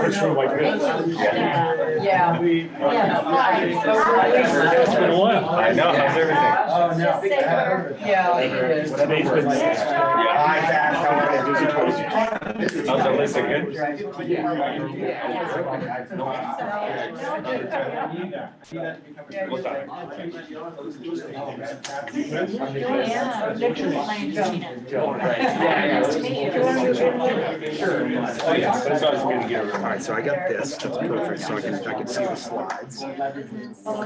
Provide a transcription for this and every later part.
this room like this. Yeah. It's been a while. I know, how's everything? Oh, no. Yeah, it is. Today's been. Hi, Dad, how are you? How's Alyssa, good? What's up? All right, so I got this, that's perfect, so I can see the slides. Oh,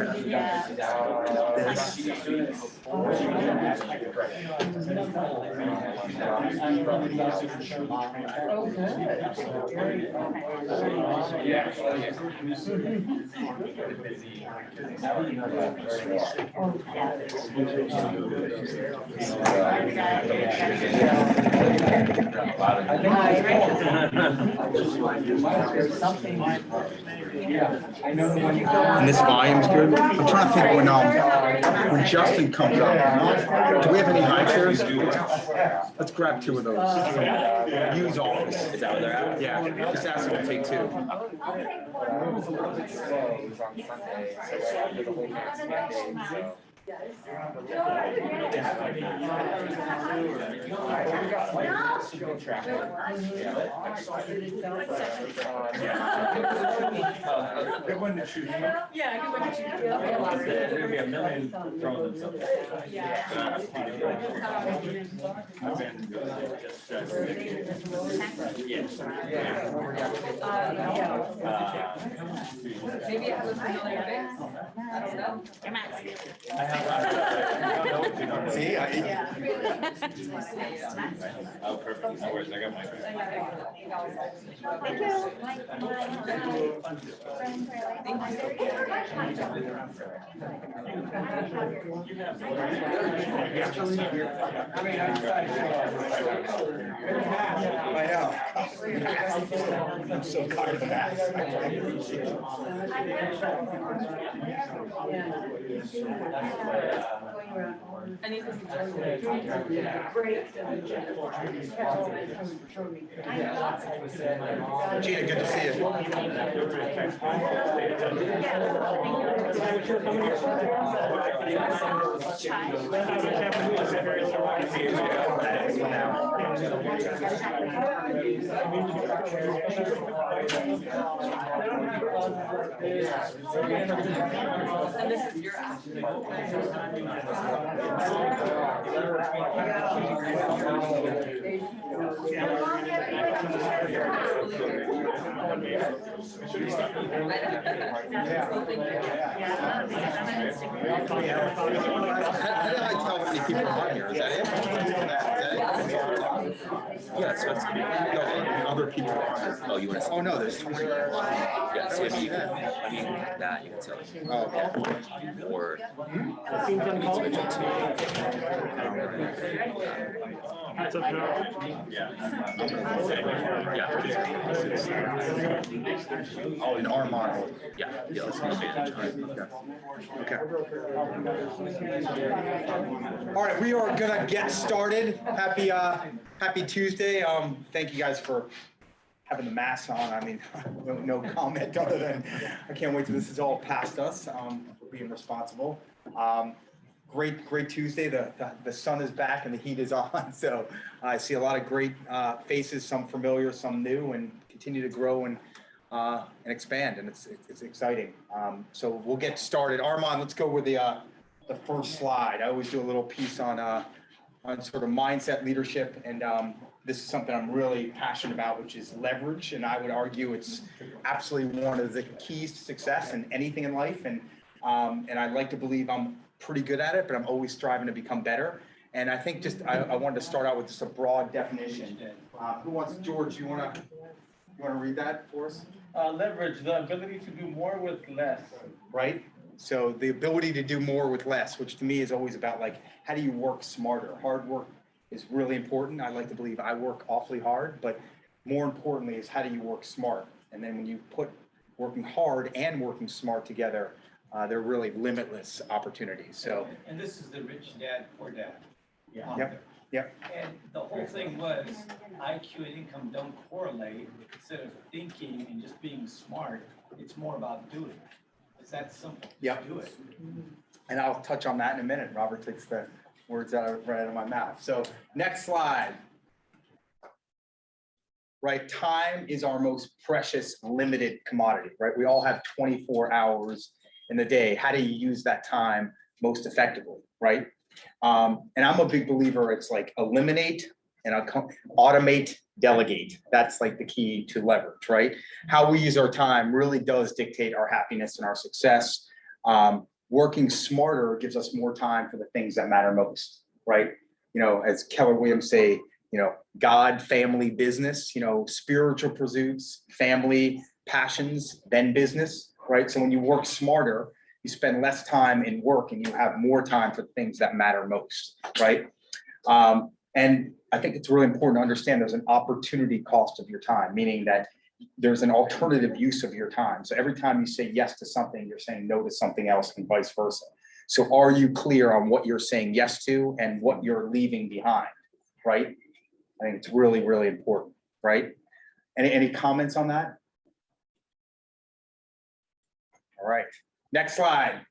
And this volume's good. I'm trying to think when Justin comes up, do we have any high chairs? Let's grab two of those. Use office. Is that what they're at? Yeah, just ask them to take two. Good one to shoot. Yeah, good one to shoot. There'd be a million throwing themselves. I've been just, yes. Maybe it has a familiar face. I don't know. Your mask. See, Oh, perfect, no worries, I got my. I know. I'm so tired of that. Gina, good to see you. And this is your app. How did I tell how many people are on here? Is that it? Yeah, so it's, no, other people are on it. Oh, you want to? Oh, no, there's 20. Yeah, so if you, I mean, that you can tell. Oh, okay. Or switch it to. Oh, in Armand. Yeah, let's go. Okay. All right, we are gonna get started. Happy Tuesday. Thank you guys for having the masks on. I mean, no comment other than I can't wait till this is all past us. For being responsible. Great Tuesday. The sun is back and the heat is on. So I see a lot of great faces, some familiar, some new, and continue to grow and expand. And it's exciting. So we'll get started. Armand, let's go with the first slide. I always do a little piece on sort of mindset, leadership, and this is something I'm really passionate about, which is leverage. And I would argue it's absolutely one of the keys to success in anything in life. And I'd like to believe I'm pretty good at it, but I'm always striving to become better. And I think I wanted to start out with just a broad definition. Who wants, George, you want to read that for us? Leverage, the ability to do more with less. Right? So the ability to do more with less, which to me is always about like, how do you work smarter? Hard work is really important. I like to believe I work awfully hard, but more importantly is how do you work smart? And then when you put working hard and working smart together, they're really limitless opportunities. So, And this is the rich dad, poor dad. yep. And the whole thing was IQ and income don't correlate. Instead of thinking and just being smart, it's more about doing. It's that simple. Yep. Do it. And I'll touch on that in a minute. Robert takes the words right out of my mouth. So next slide. Right, time is our most precious, limited commodity, right? We all have 24 hours in the day. How do you use that time most effectively, right? And I'm a big believer, it's like eliminate and automate, delegate. That's like the key to leverage, right? How we use our time really does dictate our happiness and our success. Working smarter gives us more time for the things that matter most, right? You know, as Keller Williams say, you know, God, family, business, you know, spiritual pursuits, family, passions, then business, right? So when you work smarter, you spend less time in work and you have more time for things that matter most, right? And I think it's really important to understand there's an opportunity cost of your time, meaning that there's an alternative use of your time. So every time you say yes to something, you're saying no to something else and vice versa. So are you clear on what you're saying yes to and what you're leaving behind, right? I think it's really, really important, right? Any comments on that? All right, next slide.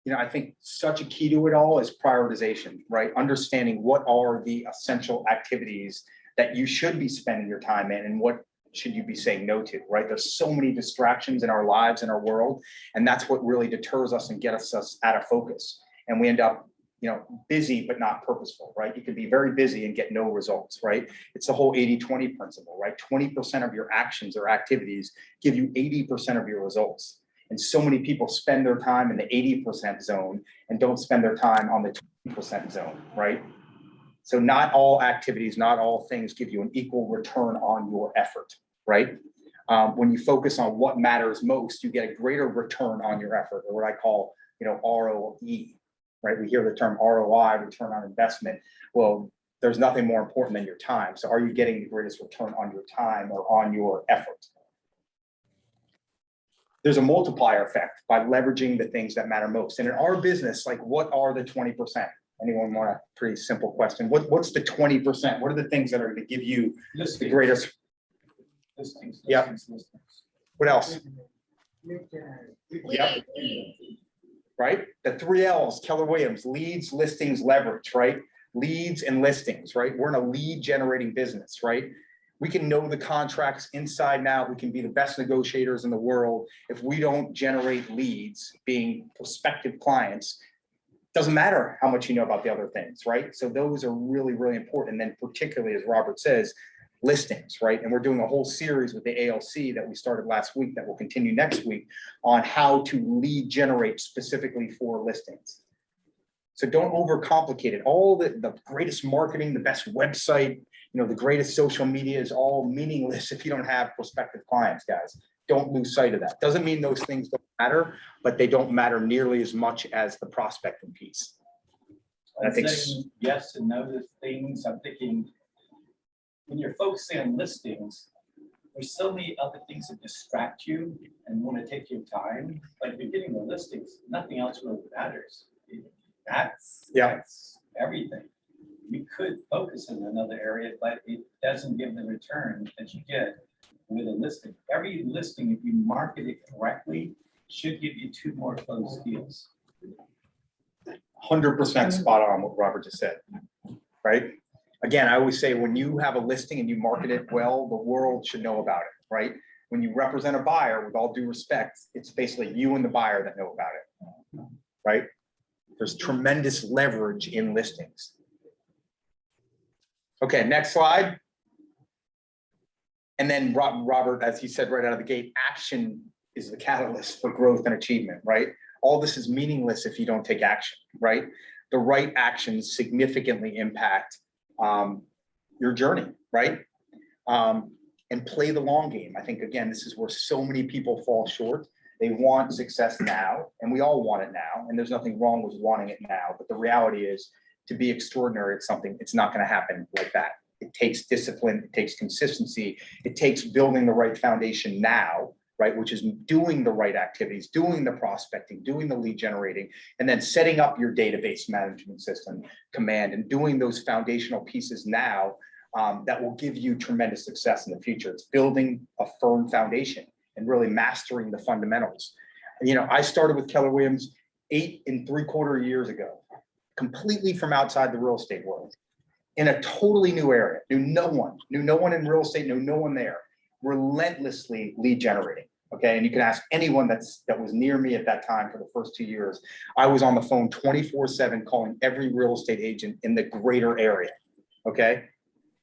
You know, I think such a key to it all is prioritization, right? Understanding what are the essential activities that you should be spending your time in and what should you be saying no to, right? There's so many distractions in our lives, in our world, and that's what really deters us and gets us out of focus. And we end up, you know, busy, but not purposeful, right? You can be very busy and get no results, right? It's the whole 80-20 principle, right? 20% of your actions or activities give you 80% of your results. And so many people spend their time in the 80% zone and don't spend their time on the 20% zone, right? So not all activities, not all things give you an equal return on your effort, right? When you focus on what matters most, you get a greater return on your effort, or what I call, you know, ROE, right? We hear the term ROI, return on investment. Well, there's nothing more important than your time. So are you getting the greatest return on your time or on your effort? There's a multiplier effect by leveraging the things that matter most. And in our business, like what are the 20%? Anyone want a pretty simple question? What's the 20%? What are the things that are going to give you the greatest? Listings. Yep. Listings. What else? Yep. Right? The 3 L's, Keller Williams, leads, listings, leverage, right? Leads and listings, right? We're in a lead generating business, right? We can know the contracts inside and out. We can be the best negotiators in the world. If we don't generate leads, being prospective clients, doesn't matter how much you know about the other things, right? So those are really, really important. And then particularly, as Robert says, listings, right? And we're doing a whole series with the ALC that we started last week that will continue next week on how to lead generate specifically for listings. So don't overcomplicate it. All the greatest marketing, the best website, you know, the greatest social media is all meaningless if you don't have prospective clients, guys. Don't lose sight of that. Doesn't mean those things don't matter, but they don't matter nearly as much as the prospecting piece. And I think Saying yes and no to things, I'm thinking, when you're focusing on listings, there's so many other things that distract you and want to take your time. Like if you're getting the listings, nothing else really matters. That's everything. You could focus in another area, but it doesn't give the return that you get with a listing. Every listing, if you market it correctly, should give you 2 more closed deals. 100% spot on what Robert just said, right? Again, I always say when you have a listing and you market it well, the world should know about it, right? When you represent a buyer, with all due respect, it's basically you and the buyer that know about it, right? There's tremendous leverage in listings. Okay, next slide. And then Robert, as he said right out of the gate, action is the catalyst for growth and achievement, right? All this is meaningless if you don't take action, right? The right actions significantly impact your journey, right? And play the long game. I think, again, this is where so many people fall short. They want success now, and we all want it now, and there's nothing wrong with wanting it now. But the reality is, to be extraordinary at something, it's not going to happen like that. It takes discipline, it takes consistency, it takes building the right foundation now right? Which is doing the right activities, doing the prospecting, doing the lead generating, and then setting up your database management system, Command, and doing those foundational pieces now that will give you tremendous success in the future. It's building a firm foundation and really mastering the fundamentals. You know, I started with Keller Williams 8 3/4 years ago, completely from outside the real estate world, in a totally new area, knew no one in real estate, knew no one there, relentlessly lead generating. Okay, and you can ask anyone that was near me at that time for the first 2 years. I was on the phone 24/7 calling every real estate agent in the greater area. Okay,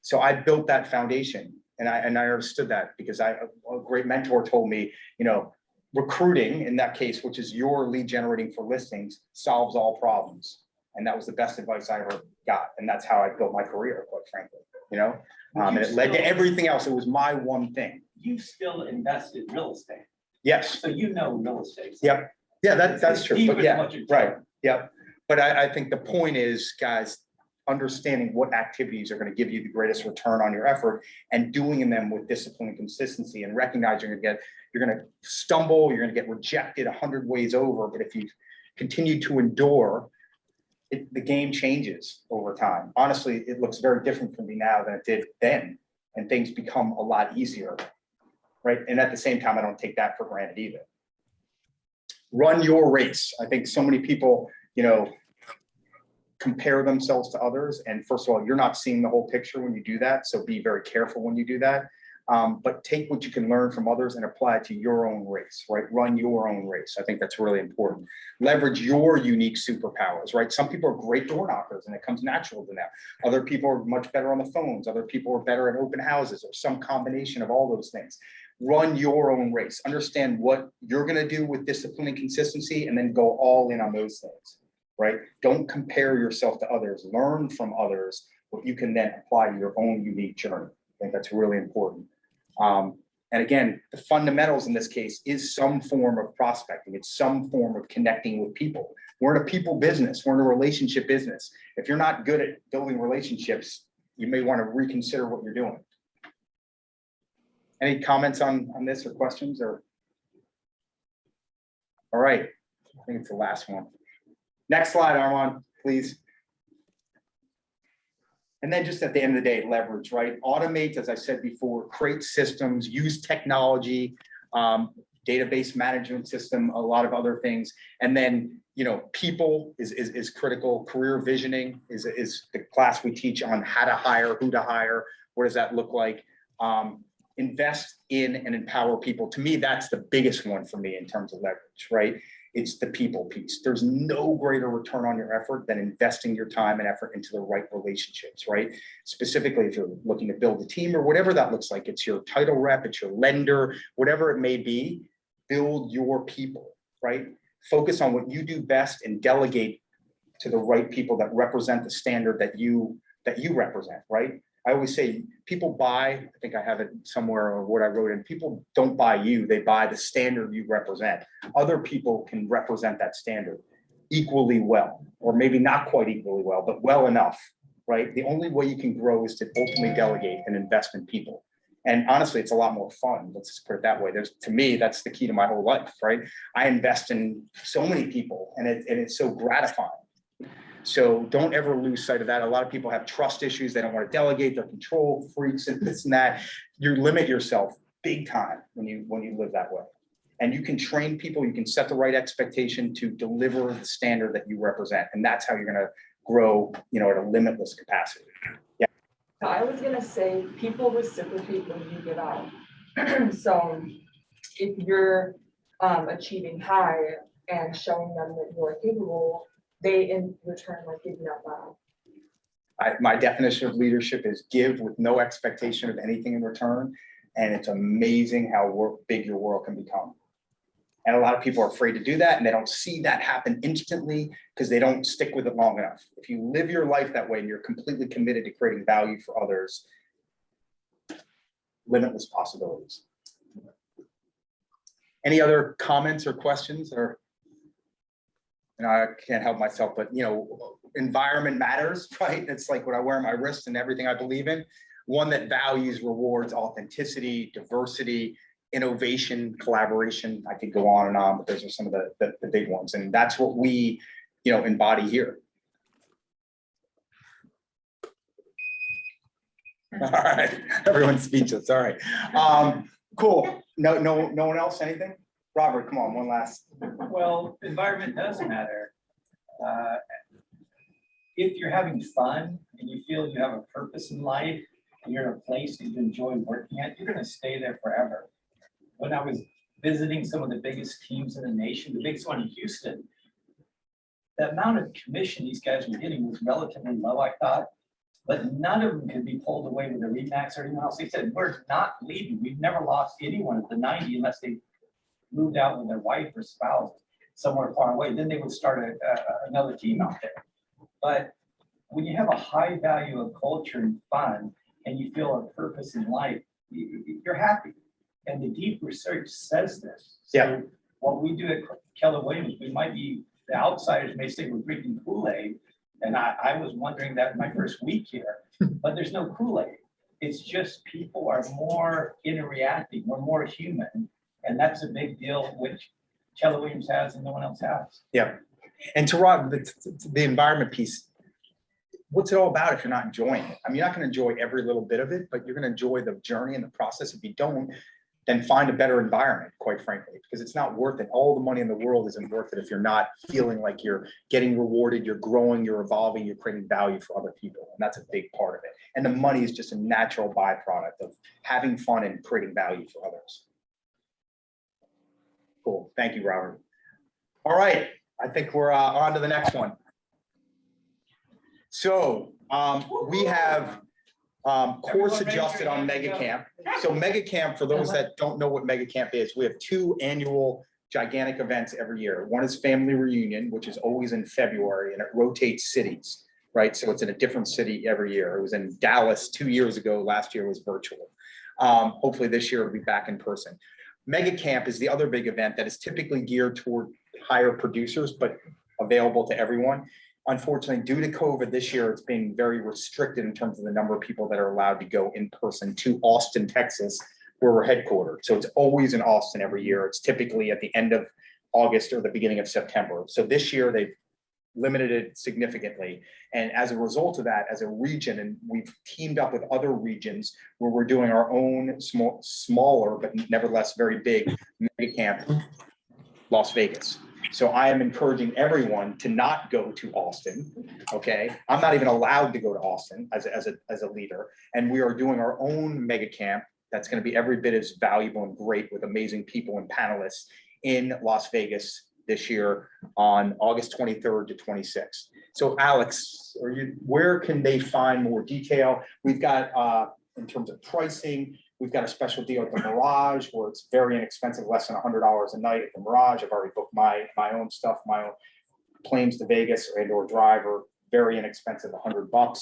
so I built that foundation, and I understood that because a great mentor told me, you know, recruiting in that case, which is your lead generating for listings, solves all problems. And that was the best advice I ever got. And that's how I built my career, quite frankly, you know, and it led to everything else. It was my one thing. You still invest in real estate, Yes. so you know real estate. Yep. Yeah, that's true. Deep But as yeah, what you're right. Yep. But I think the point is, guys, understanding what activities are going to give you the greatest return on your effort and doing them with discipline and consistency, and recognizing you're going to stumble, you're going to get rejected 100 ways over. But if you continue to endure, the game changes over time. Honestly, it looks very different for me now than it did then, and things become a lot easier, right? And at the same time, I don't take that for granted either. Run your race. I think so many people, you know, compare themselves to others. And first of all, you're not seeing the whole picture when you do that. So be very careful when you do that. But take what you can learn from others and apply it to your own race, right? Run your own race. I think that's really important. Leverage your unique superpowers, right? Some people are great door knockers and it comes natural to them. Other people are much better on the phones. Other people are better at open houses, or some combination of all those things. Run your own race. Understand what you're going to do with discipline and consistency, and then go all in on those things, right? Don't compare yourself to others. Learn from others what you can then apply to your own unique journey. I think that's really important. And again, the fundamentals in this case is some form of prospecting. It's some form of connecting with people. We're in a people business. We're in a relationship business. If you're not good at building relationships, you may want to reconsider what you're doing. Any comments on this or questions? Or all right, I think it's the last one. Next slide, Armand, please. And then just at the end of the day, leverage, right? Automate, as I said before, create systems, use technology, database management system, a lot of other things. And then, you know, people is critical. Career visioning is the class we teach on how to hire, who to hire, what does that look like? Invest in and empower people. To me, that's the biggest one for me in terms of leverage, right? It's the people piece. There's no greater return on your effort than investing your time and effort into the right relationships, right? Specifically, if you're looking to build a team or whatever that looks like, it's your title rep, it's your lender, whatever it may be, build your people, right? Focus on what you do best and delegate to the right people that represent the standard that you represent, right? I always say people buy, I think I have it somewhere or what I wrote in, people don't buy you, they buy the standard you represent. Other people can represent that standard equally well, or maybe not quite equally well, but well enough, right? The only way you can grow is to ultimately delegate and invest in people. And honestly, it's a lot more fun. Let's just put it that way. To me, that's the key to my whole life, right? I invest in so many people, and it's so gratifying. So don't ever lose sight of that. A lot of people have trust issues. They don't want to delegate. They're control freaks and this and that. You limit yourself big time when you live that way. And you can train people. You can set the right expectation to deliver the standard that you represent. And that's how you're going to grow, you know, at a limitless capacity. Yeah. I was going to say people reciprocate when you give out. So if you're achieving high and showing them that you're capable, they in return like giving out loud. My definition of leadership is give with no expectation of anything in return. And it's amazing how big your world can become. And a lot of people are afraid to do that, and they don't see that happen instantly because they don't stick with it long enough. If you live your life that way and you're completely committed to creating value for others, limitless possibilities. Any other comments or questions? Or, you know, I can't help myself, but, you know, environment matters, right? It's like what I wear on my wrist and everything I believe in. One that values, rewards authenticity, diversity, innovation, collaboration. I could go on, but those are some of the big ones. And that's what we, embody here. All right, everyone's speechless. All right. Cool. No one else, anything? Robert, come on, one last. Well, environment does matter. If you're having fun and you feel you have a purpose in life and you're in a place that you enjoy working at, you're gonna stay there forever. When I was visiting some of the biggest teams in the nation, the biggest one in Houston, the amount of commission these guys were getting was relatively low, I thought, but none of them could be pulled away with a Remax or anyone else. They said, we're not leaving. We've never lost anyone at the 90 unless they moved out with their wife or spouse somewhere far away. Then they would start another team out there. But when you have a high value of culture and fun, and you feel a purpose in life, you're happy. And the deep research says this. Yeah. So what we do at Keller Williams, we might be, the outsiders may say we're drinking Kool-Aid. And I was wondering that in my first week here, but there's no Kool-Aid. It's just people are more interreacting, we're more human. And that's a big deal, which Keller Williams has and no one else has. Yeah. And to Rob, the environment piece, what's it all about if you're not enjoying it? I mean, you're not going to enjoy every little bit of it, but you're going to enjoy the journey and the process. If you don't, then find a better environment, quite frankly, because it's not worth it. All the money in the world isn't worth it if you're not feeling like you're getting rewarded, you're growing, you're evolving, you're creating value for other people. And that's a big part of it. And the money is just a natural byproduct of having fun and creating value for others. Cool. Thank you, Robert. All right. I think we're on to the next one. So we have course adjusted on Mega Camp. So Mega Camp, for those that don't know what Mega Camp is, we have 2 annual gigantic events every year. One is Family Reunion, which is always in February, and it rotates cities, right? So it's in a different city every year. It was in Dallas 2 years ago. Last year was virtual. Hopefully this year it'll be back in person. Mega Camp is the other big event that is typically geared toward higher producers, but available to everyone. Unfortunately, due to COVID this year, it's being very restricted in terms of the number of people that are allowed to go in person to Austin, Texas, where we're headquartered. So it's always in Austin every year. It's typically at the end of August or the beginning of September. So this year they've limited it significantly. And as a result of that, as a region, and we've teamed up with other regions where we're doing our own smaller, but nevertheless very big Mega Camp, Las Vegas. So I am encouraging everyone to not go to Austin, okay? I'm not even allowed to go to Austin as a leader. And we are doing our own Mega Camp that's gonna be every bit as valuable and great with amazing people and panelists in Las Vegas this year on August 23rd to 26th. So Alex, where can they find more detail? We've got, in terms of pricing, we've got a special deal at the Mirage where it's very inexpensive, less than $100 a night at the Mirage. I've already booked my own stuff, my own planes to Vegas or driver, very inexpensive, $100.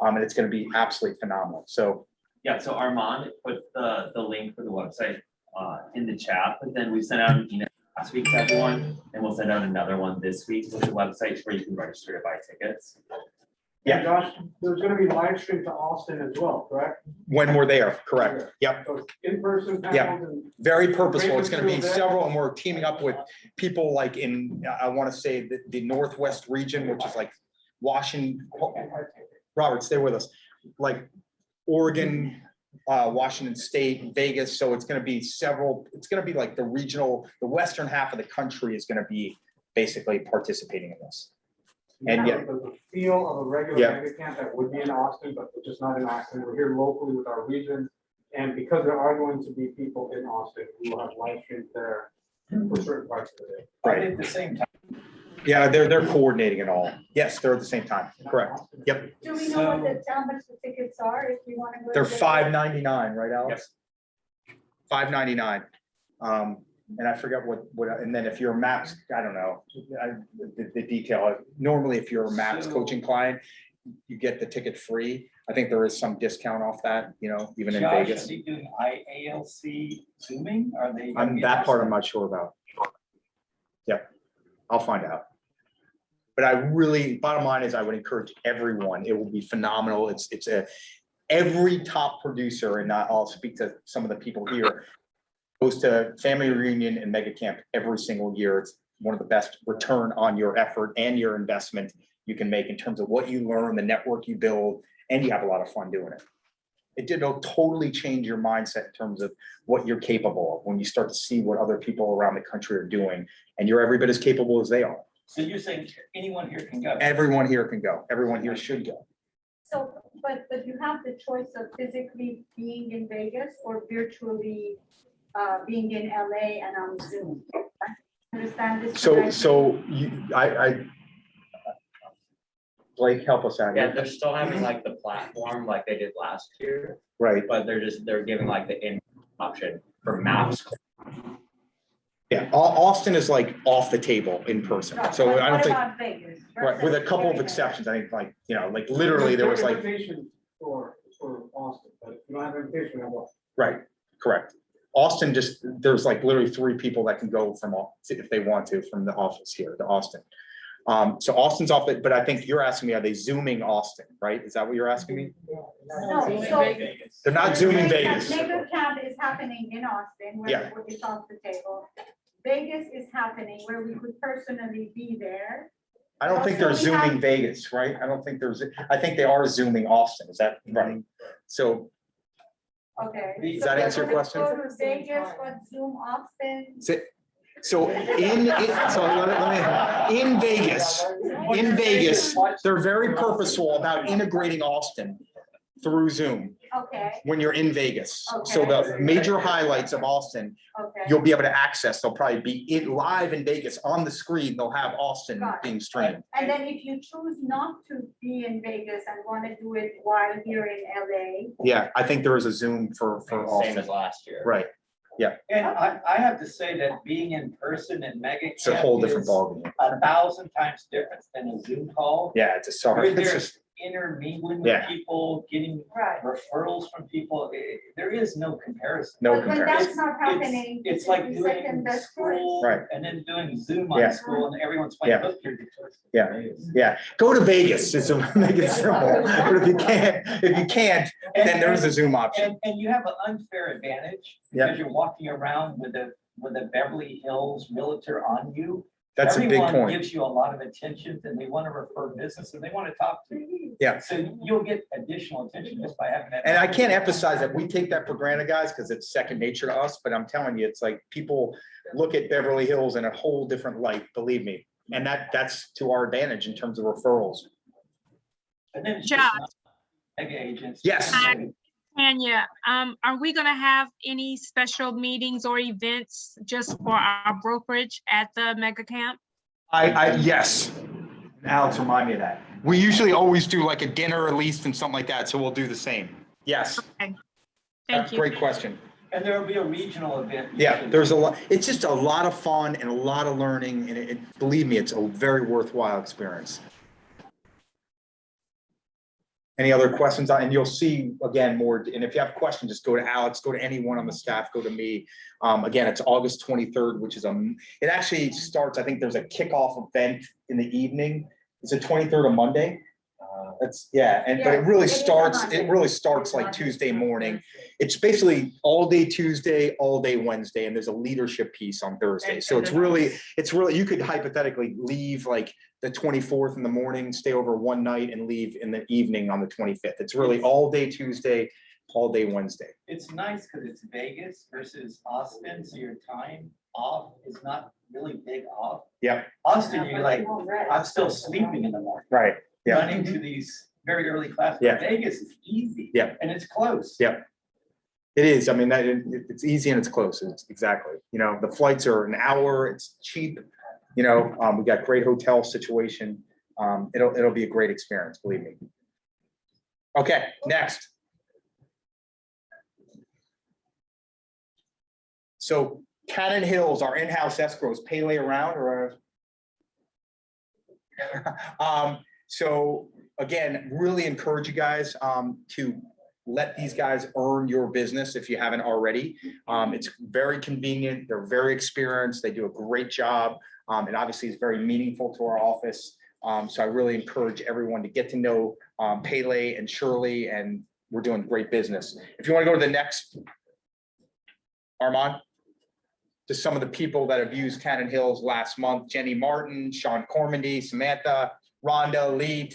And it's going to be absolutely phenomenal. So Yeah, so Armand put the link for the website in the chat, but then we sent out an email last week to everyone, and we'll send out another one this week with the website where you can register to buy tickets. yeah, Josh, there's gonna be live stream to Austin as well, correct? when we're there, correct. Yep. So in-person Yeah. panels and. Very purposeful. It's going to be Great several, and we're teaming up with people like in, I want to say the Northwest region, which is like Washington. Robert, stay with us. Like Oregon, Washington State, Vegas. So it's going to be several, it's going to be like the western half of the country is going to be basically participating in this. And Yeah, yet- the feel of a regular Yeah. mega camp that would be in Austin, but we're just not in Austin. We're here locally with our region. And because there are going to be people in Austin, we will have live streams there for certain parts of the day. Are they at the same time? Yeah, they're coordinating it all. Yes, they're at the same time. Correct. Yep. Do we know how much the tickets are if you want to go? They're to the- $5.99, right, Alex? $5.99. And I forgot what, and then if you're a MAPS, I don't know, the detail. Normally, if you're a MAPS coaching client, you get the ticket free. I think there is some discount off that, even in Josh, are Vegas. they doing IALC Zooming? Are they? That part I'm not sure about. Yep, I'll find out. But I really, bottom line is I would encourage everyone. It will be phenomenal. Every top producer, and I'll speak to some of the people here, goes to family reunion and mega camp every single year. It's one of the best return on your effort and your investment you can make in terms of what you learn, the network you build, and you have a lot of fun doing it. It'll totally change your mindset in terms of what you're capable of when you start to see what other people around the country are doing, and you're every bit as capable as they are. So you're saying anyone here can go? Everyone here can go. Everyone here should go. So, but you have the choice of physically being in Vegas or virtually being in LA and on Zoom. Understand this? So Blake, help us out Yeah, here. they're still having like the platform like they did last year, Right. but they're giving like the in option for maps. Yeah, Austin is like off the table in person. So I don't think, What about Vegas? right, with a couple of exceptions, I think like, like literally there was like, Invitation for Austin, but if you don't have an invitation, I will. right, correct. Austin just, there's like literally 3 people that can go from, if they want to, from the office here to Austin. So Austin's off it, but I think you're asking me, are they zooming Austin, right? Is that what you're asking me? No, so They're not zooming Vegas. Mega camp is happening in Austin, Yeah. where it's off the table. Vegas is happening where we could personally be there. I don't think they're zooming Vegas, right? I don't think I think they are zooming Austin. Is that right? So Okay. Does that answer your question? Go to Vegas, but Zoom Austin. So in Vegas, they're very purposeful about integrating Austin through Zoom Okay, when you're in Vegas. So the major highlights of Austin, okay. you'll be able to access. They'll probably be live in Vegas on the screen. They'll have Austin being streamed. And then if you choose not to be in Vegas and want to do it while here in LA. Yeah, I think there is a Zoom for Same Austin. as last year. Right. And I have to say that being in person at Mega It's a whole different Camp ballgame. is 1,000 times different than a Zoom call. Yeah, it's a sorry. You're It's there just, intermingling with Yeah. people, getting Right. referrals from people. There is no comparison. no But when comparison. that's not happening. It's this like is the second doing best school Right. and then doing Zoom Yeah. on school and everyone's playing. Yeah. "Look, you're Yeah. Yeah, go to Vegas, just to make it simple. But if you can't, then there's a Zoom option. And you have an unfair advantage Yeah. because you're walking around with a Beverly Hills realtor on you. That's a big Everyone point. gives you a lot of attention and they want to refer business and they want to talk to you. Yeah. So you'll get additional attention just by having that. And I can't emphasize that we take that for granted, guys, because it's second nature to us, but I'm telling you, it's like people look at Beverly Hills in a whole different light, believe me. And that's to our advantage in terms of referrals. And then it's Josh. just not mega agents. Yes. Tanya, are we gonna have any special meetings or events just for our brokerage at the mega camp? Yes. Alex, remind me of that. We usually always do like a dinner at least and something like that, so we'll do the same. Yes. Thank That's a you. great question. And there will be a regional event. Yeah, usually. there's a lot, it's just a lot of fun and a lot of learning, and believe me, it's a very worthwhile experience. Any other questions? And you'll see again more, and if you have questions, just go to Alex, go to anyone on the staff, go to me. Again, it's August 23rd, which is it actually starts, I think there's a kickoff event in the evening. It's the 23rd of Monday. But it really starts like Tuesday morning. It's basically all day Tuesday, all day Wednesday, and there's a leadership piece on Thursday. So it's really, you could hypothetically leave like the 24th in the morning, stay over one night and leave in the evening on the 25th. It's really all day Tuesday, all day Wednesday. It's nice because it's Vegas versus Austin, so your time off is not really big off. Yep. Austin, you're like, I'm still sleeping in the morning. Right. Yeah. Running to these very early classes. Yeah. Vegas is easy. Yeah. And it's close. Yeah. It is. I mean, it's easy and it's close. It's exactly. The flights are an hour. It's cheap. We got great hotel situation. It'll be a great experience, believe me. Okay, next. So Cannon Hills, our in-house escrows, Pele around or? So again, really encourage you guys to let these guys earn your business if you haven't already. It's very convenient. They're very experienced. They do a great job. And obviously it's very meaningful to our office. So I really encourage everyone to get to know Pele and Shirley, and we're doing great business. If you want to go to the next, Armand. to some of the people that have used Cannon Hills last month: Jenny Martin, Sean Cormandy, Samantha, Rhonda, Lee,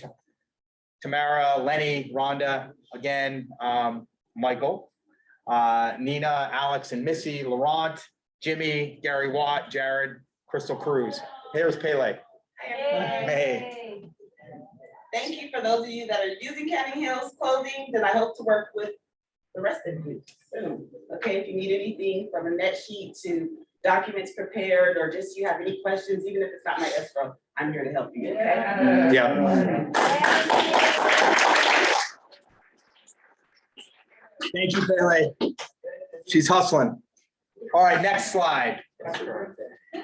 Tamara, Lenny, Rhonda, again, Michael, Nina, Alex and Missy, Laurent, Jimmy, Gary Watt, Jared, Crystal Cruz. Here's Pele. Hey. Thank you for those of you that are using Canning Hills clothing, then I hope to work with the rest of you soon. Okay, if you need anything from a net sheet to documents prepared, or just you have any questions, even if it's not my escrow, I'm here to help you, okay? Yeah. Thank you, Pele. She's hustling. All right, next slide.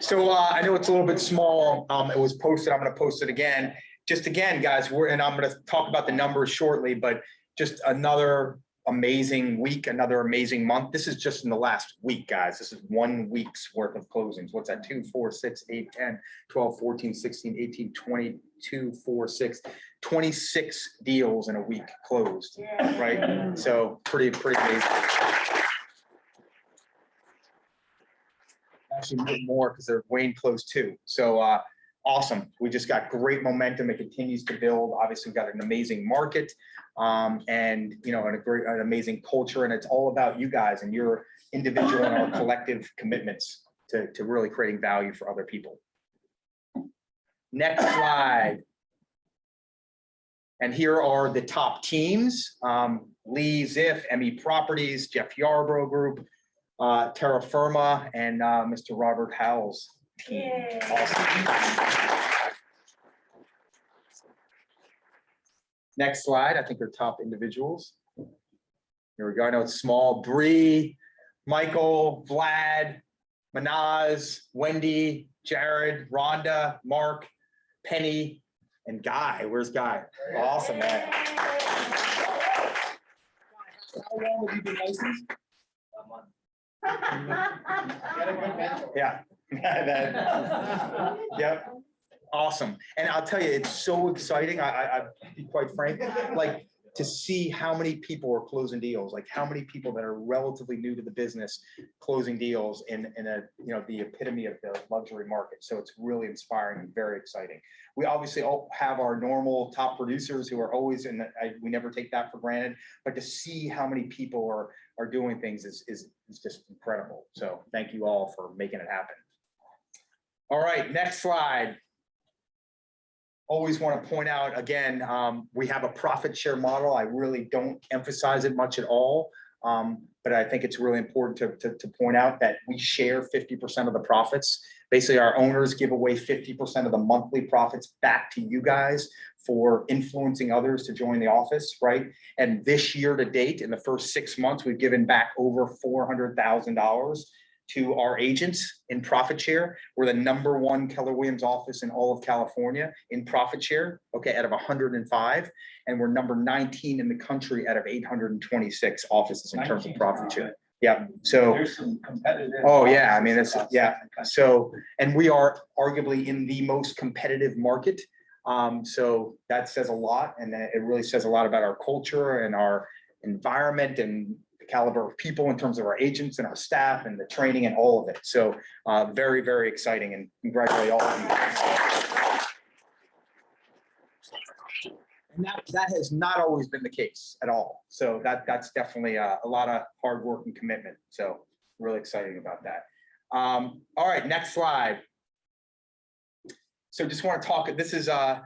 So I know it's a little bit small. It was posted. I'm going to post it again. Just again, guys, and I'm going to talk about the numbers shortly, but just another amazing week, another amazing month. This is just in the last week, guys. This is 1 week's worth of closings. What's that? 2, 4, 6, 8, 10, 12, 14, 16, 18, 22, 4, 6, 26 deals in a week closed, right? So pretty amazing. Actually a bit more because Wayne closed too. So awesome. We just got great momentum. It continues to build. Obviously, we've got an amazing market and an amazing culture. And it's all about you guys and your individual and our collective commitments to really creating value for other people. Next slide. And here are the top teams: Lee Ziff, ME Properties, Jeff Yarbrough Group, Terra Firma, and Mr. Robert Howell's team. Awesome. Next slide. I think they're top individuals. Here we go. I know it's small. Bree, Michael, Vlad, Manaz, Wendy, Jared, Rhonda, Mark, Penny, and Guy. Where's Guy? Awesome, man. How long have you been licensed? Yeah. Yep. Awesome. And I'll tell you, it's so exciting. I'll be quite frank, like to see how many people are closing deals, like how many people that are relatively new to the business closing deals in the epitome of the luxury market. So it's really inspiring and very exciting. We obviously all have our normal top producers who are always we never take that for granted, but to see how many people are doing things is just incredible. So thank you all for making it happen. All right, next slide. Always want to point out again, we have a profit share model. I really don't emphasize it much at all, but I think it's really important to point out that we share 50% of the profits. Basically, our owners give away 50% of the monthly profits back to you guys for influencing others to join the office, right? And this year to date, in the first 6 months, we've given back over $400,000 to our agents in profit share. We're the #1 Keller Williams office in all of California in profit share, okay, out of 105. And we're number 19 in the country out of 826 offices in terms of profit share. Yeah, so. There's some competitive. Oh, yeah, I mean, it's, yeah. So, and we are arguably in the most competitive market. So that says a lot, and it really says a lot about our culture and our environment and the caliber of people in terms of our agents and our staff and the training and all of it. So very, very exciting, and congratulate all of you. And that has not always been the case at all. So that's definitely a lot of hard work and commitment. So really exciting about that. All right, next slide. So just want to talk, this is our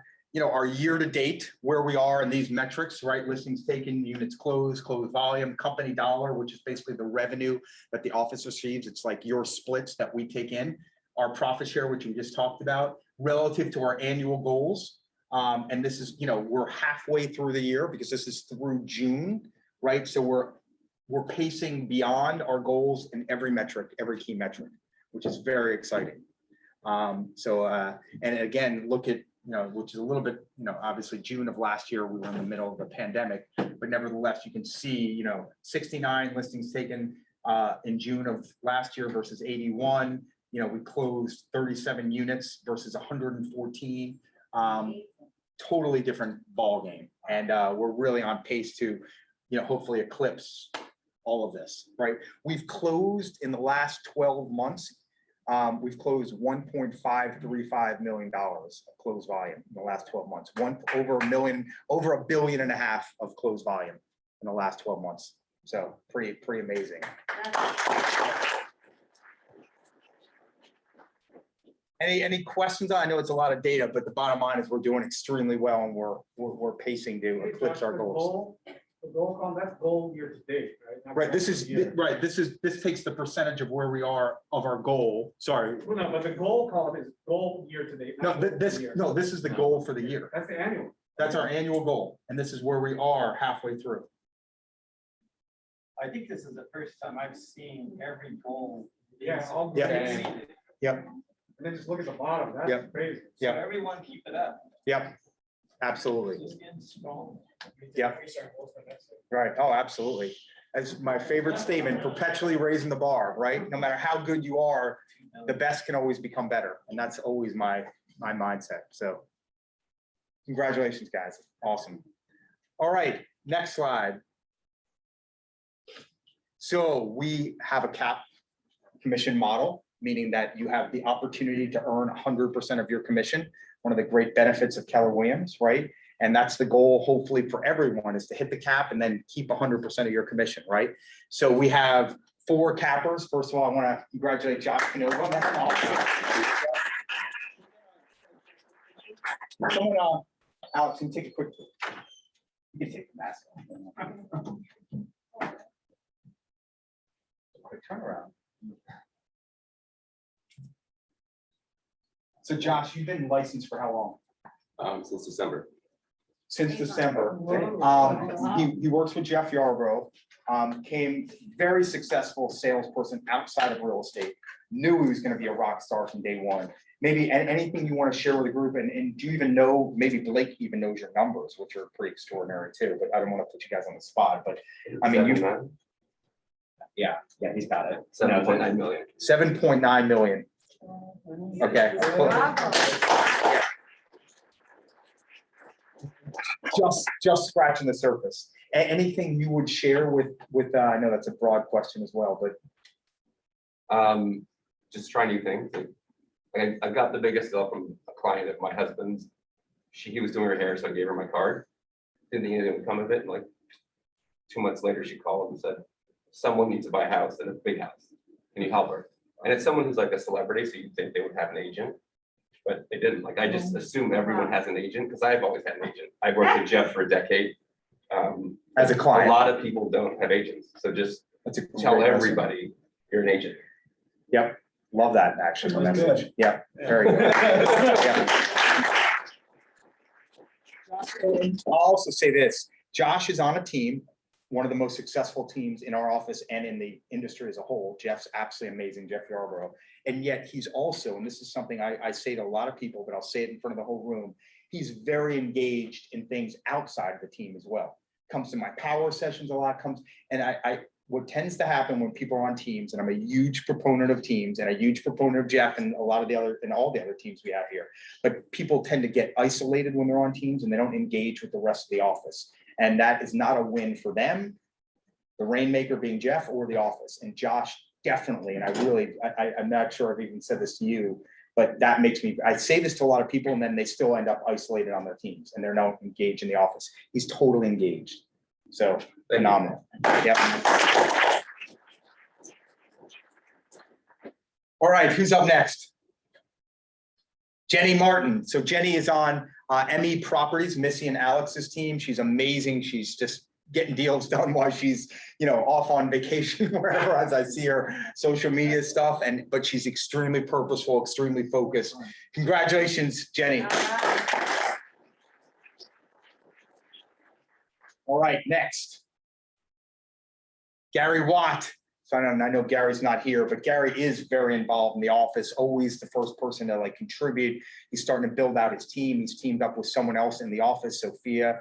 year to date, where we are in these metrics, right? Listings taken, units closed, closed volume, company dollar, which is basically the revenue that the office receives. It's like your splits that we take in, our profit share, which we just talked about, relative to our annual goals. And this is, we're halfway through the year because this is through June, right? So we're pacing beyond our goals in every metric, every key metric, which is very exciting. And again, look at, which is a little bit, obviously June of last year, we were in the middle of the pandemic, but nevertheless, you can see, 69 listings taken in June of last year versus 81. We closed 37 units versus 114. Totally different ball game. And we're really on pace to, hopefully eclipse all of this, right? We've closed in the last 12 months we've closed $1.535 million of closed volume in the last 12 months. Over $1.5 billion of closed volume in the last 12 months. So pretty amazing. Any questions? I know it's a lot of data, but the bottom line is we're doing extremely well and we're pacing to eclipse our goals. The goal column, that's goal year to date, right? Not Right, this goal is, for the year. right, this takes the percentage of where we are of our goal. Sorry. Well, no, but the goal column is goal year to date. No, not goal for this, the year. no, this is the goal for the year. That's the annual. That's our annual goal. And this is where we are halfway through. I think this is the first time I've seen every goal. Yeah, all Yeah. exceeded. Yep, And then just look at the bottom, that's Yep. crazy. So Yeah. everyone keep it up. yep, absolutely. Just getting strong. Yep. Right, oh, absolutely. As my favorite statement, perpetually raising the bar, right? No matter how good you are, the best can always become better. And that's always my mindset, so. Congratulations, guys, awesome. All right, next slide. So we have a cap commission model, meaning that you have the opportunity to earn 100% of your commission. One of the great benefits of Keller Williams, right? And that's the goal, hopefully, for everyone, is to hit the cap and then keep 100% of your commission, right? So we have 4 cappers. First of all, I want to congratulate Josh Canova. That's awesome. Someone, Alex, can you take a quick, you can take the mask off. Quick turnaround. So Josh, you've been licensed for how long? Since December. Since December. He works with Jeff Yarbrough, came very successful salesperson outside of real estate, knew he was going to be a rock star from day one. Maybe anything you want to share with the group, and do you even know, maybe Blake even knows your numbers, which are pretty extraordinary too, but I don't want to put you guys on the spot, but I mean, yeah, he's got it. 7.9 million. 7.9 million. Okay. Just scratching the surface. Anything you would share with, I know that's a broad question as well, but. Just try new things. I got the biggest deal from a client of my husband's. He was doing her hair, so I gave her my card. Didn't think anything would come of it. And like 2 months later, she called and said, someone needs to buy a house, and a big house. Can you help her? And it's someone who's like a celebrity, so you'd think they would have an agent, but they didn't. Like, I just assume everyone has an agent because I've always had an agent. I've worked with Jeff for a decade. As a client. A lot of people don't have agents, so just That's a tell great everybody you're an agent. Yep, love that actually. The message. Yeah, very good. Yeah. I'll also say this, Josh is on a team, one of the most successful teams in our office and in the industry as a whole. Jeff's absolutely amazing, Jeff Yarbrough. And yet he's also, and this is something I say to a lot of people, but I'll say it in front of the whole room, he's very engaged in things outside of the team as well. Comes to my power sessions a lot, and what tends to happen when people are on teams, and I'm a huge proponent of teams and a huge proponent of Jeff and a lot of the other, and all the other teams we have here, but people tend to get isolated when they're on teams and they don't engage with the rest of the office. And that is not a win for them, the rainmaker being Jeff or the office. And Josh definitely, and I'm not sure I've even said this to you, but that makes me, I say this to a lot of people and then they still end up isolated on their teams and they're not engaged in the office. He's totally engaged. So phenomenal. Yep. All right, who's up next? Jenny Martin. So Jenny is on ME Properties, Missy and Alex's team. She's amazing. She's just getting deals done while she's, off on vacation, wherever, as I see her social media stuff. But she's extremely purposeful, extremely focused. Congratulations, Jenny. All right, next. Gary Watt. So I know Gary's not here, but Gary is very involved in the office, always the first person to contribute. He's starting to build out his team. He's teamed up with someone else in the office, Sophia,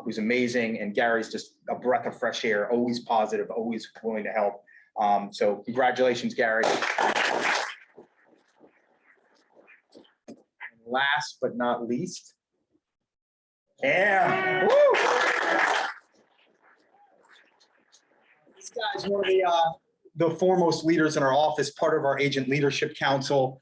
who's amazing. And Gary's just a breath of fresh air, always positive, always willing to help. So congratulations, Gary. And last but not least, Cam. Woo! This guy's one of the foremost leaders in our office, part of our Agent Leadership Council,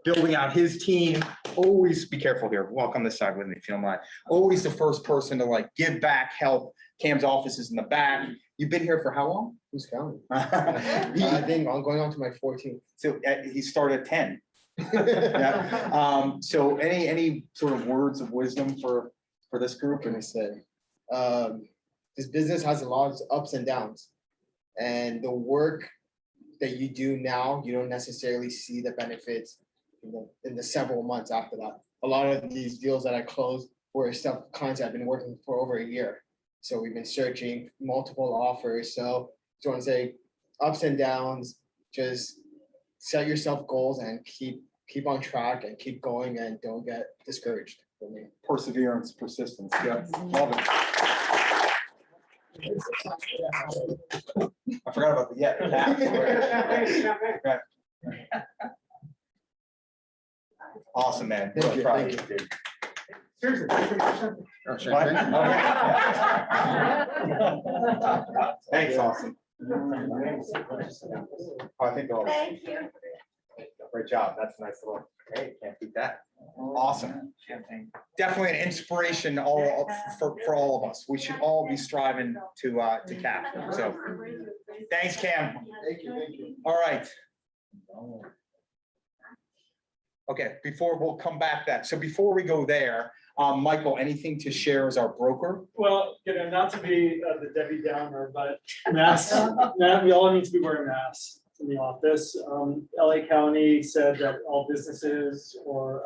building out his team. Always be careful here. Walk on this side with me if you don't mind. Always the first person to like give back, help. Cam's office is in the back. You've been here for how long? Who's counting? He- I think I'm going on to my 14th. So he started at 10. Yeah. So any sort of words of wisdom for this group? What can I say? This business has a lot of ups and downs. And the work that you do now, you don't necessarily see the benefits in the several months after that. A lot of these deals that I closed were stuff clients I've been working for over a year. So we've been searching multiple offers. So just want to say ups and downs, just set yourself goals and keep on track and keep going and don't get discouraged for me. Perseverance, persistence. Yeah, love it. I forgot about the yeah. Awesome, man. Thank you, Proud of thank dude. Seriously. Oh, sure. What? Oh, yeah. Thanks, awesome. Oh, I think they're all. Thank you. Great job. That's a nice little, hey, can't beat that. Awesome. Definitely an inspiration for all of us. We should all be striving to cap. So thanks, Cam. Thank you. All right. Okay, we'll come back that. So before we go there, Michael, anything to share as our broker? Well, not to be the Debbie Downer, but masks, we all need to be wearing masks in the office. LA County said that all businesses or,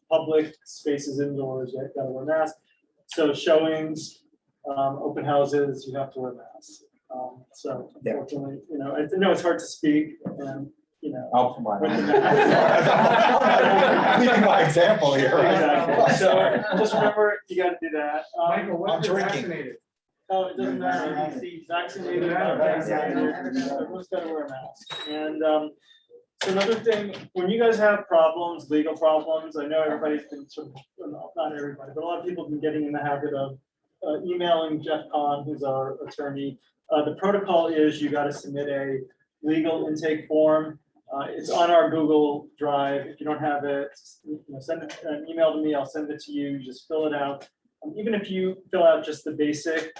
public spaces indoors, you gotta wear masks. So showings, open houses, you have to wear masks. So unfortunately, I know it's hard to speak and, I'll provide. with the Leading by example here. Exactly. So just remember, you gotta do that. Michael, I'm what's your drinking. vaccinated? Oh, it doesn't matter, vaccinated, not vaccinated, everyone's gotta wear a mask. And so another thing, when you guys have problems, legal problems, I know everybody's been sort of, well, not everybody, but a lot of people have been getting in the habit of emailing Jeff Kahn, who's our attorney. The protocol is you gotta submit a legal intake form. It's on our Google Drive. If you don't have it, send an email to me, I'll send it to you, you just fill it out. Even if you fill out just the basic,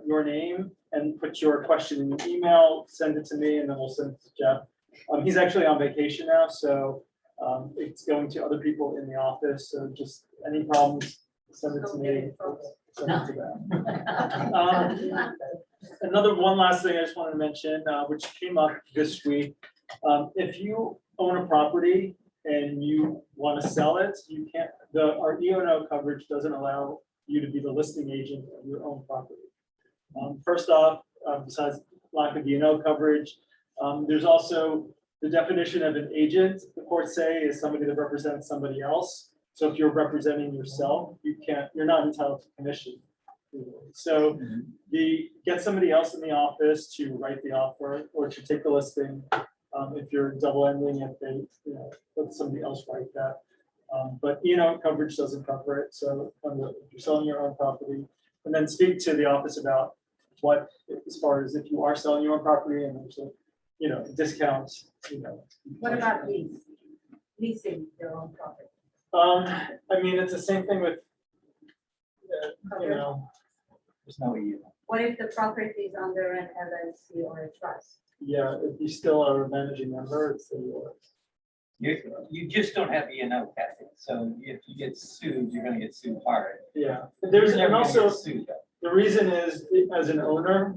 your name and put your question in the email, send it to me and then we'll send it to Jeff. He's actually on vacation now, so it's going to other people in the office. So just any problems, send it to me. Send it to them. One last thing I just wanted to mention, which came up this week. If you own a property and you want to sell it, you can't, our E&O coverage doesn't allow you to be the listing agent of your own property. First off, besides lack of E&O coverage, there's also the definition of an agent, the courts say, is somebody that represents somebody else. So if you're representing yourself, you're not entitled to commission. So get somebody else in the office to write the offer or to take the listing. If you're double ending, if they, let somebody else write that. But coverage doesn't cover it. So if you're selling your own property, and then speak to the office about what, as far as if you are selling your own property and there's a, discounts, What about leasing your own property? I mean, it's the same thing with, there's no EU. What if the property is under an LLC or a trust? Yeah, if you still are a managing member, it's still yours. You just don't have E&O, Kathy. So if you get sued, you're gonna get sued hard. Yeah, You're there's, never and gonna also, get sued, though. the reason is, as an owner,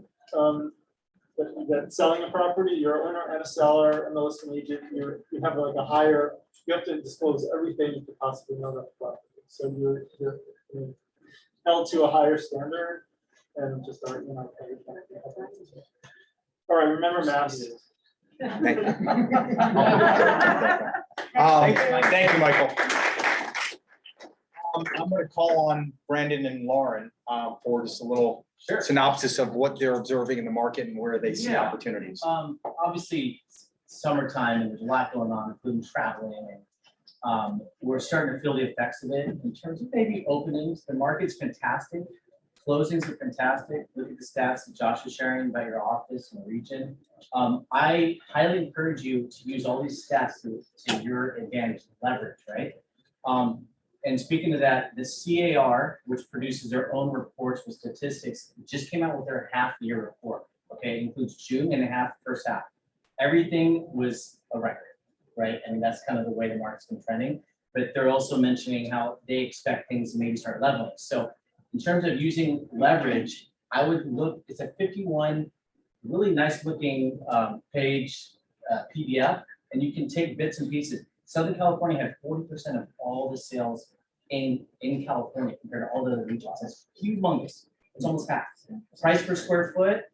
that selling a property, you're an owner and a seller and the listing agent, you have like a higher, you have to disclose everything you could possibly know about the property. So you're held to a higher standard and just are, All right, remember masks. Thank you. Thank you, Michael. I'm going to call on Brandon and Lauren for just a little synopsis of what they're observing in the market and where they see opportunities. Obviously, summertime and there's a lot going on, including traveling, and we're starting to feel the effects of it in terms of maybe openings. The market's fantastic closings are fantastic. Look at the stats that Josh is sharing about your office and the region. I highly encourage you to use all these stats to your advantage, leverage, right? And speaking of that, the CAR, which produces their own reports with statistics, just came out with their half-year report. Okay, it includes June and a half, first half. Everything was a record, right? I mean, that's kind of the way the market's been trending. But they're also mentioning how they expect things to maybe start leveling. So in terms of using leverage, I would look, it's a 51, really nice looking page PDF, and you can take bits and pieces. Southern California had 40% of all the sales in California compared to all the other regions. It's humongous. It's almost half. Price per square foot,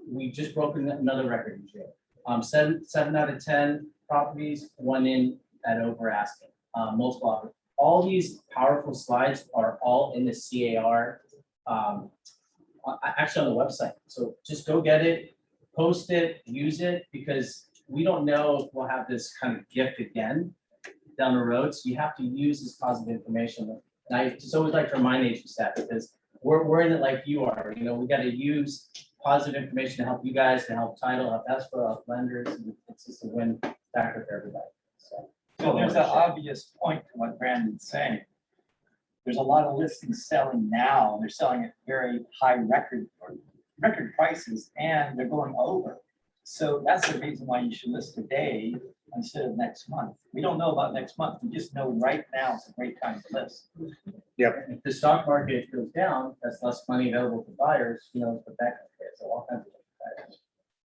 we just broke another record in June. 7 out of 10 properties, one in at over asking, multiple offers. All these powerful slides are all in the CAR, actually on the website. So just go get it, post it, use it, because we don't know if we'll have this kind of gift again down the road. So you have to use this positive information. And I just always like to remind agents that, because we're in it like you are. You know, we got to use positive information to help you guys, to help title, help escrow, help lenders. And it's just a win factor for everybody. So there's an obvious point to what Brandon's saying. There's a lot of listings selling now, and they're selling at very high record prices, and they're going over. So that's the reason why you should list today instead of next month. We don't know about next month. We just know right now it's a great time to list. Yep. If the stock market goes down, that's less money available for buyers, you know, but that so all kinds of factors.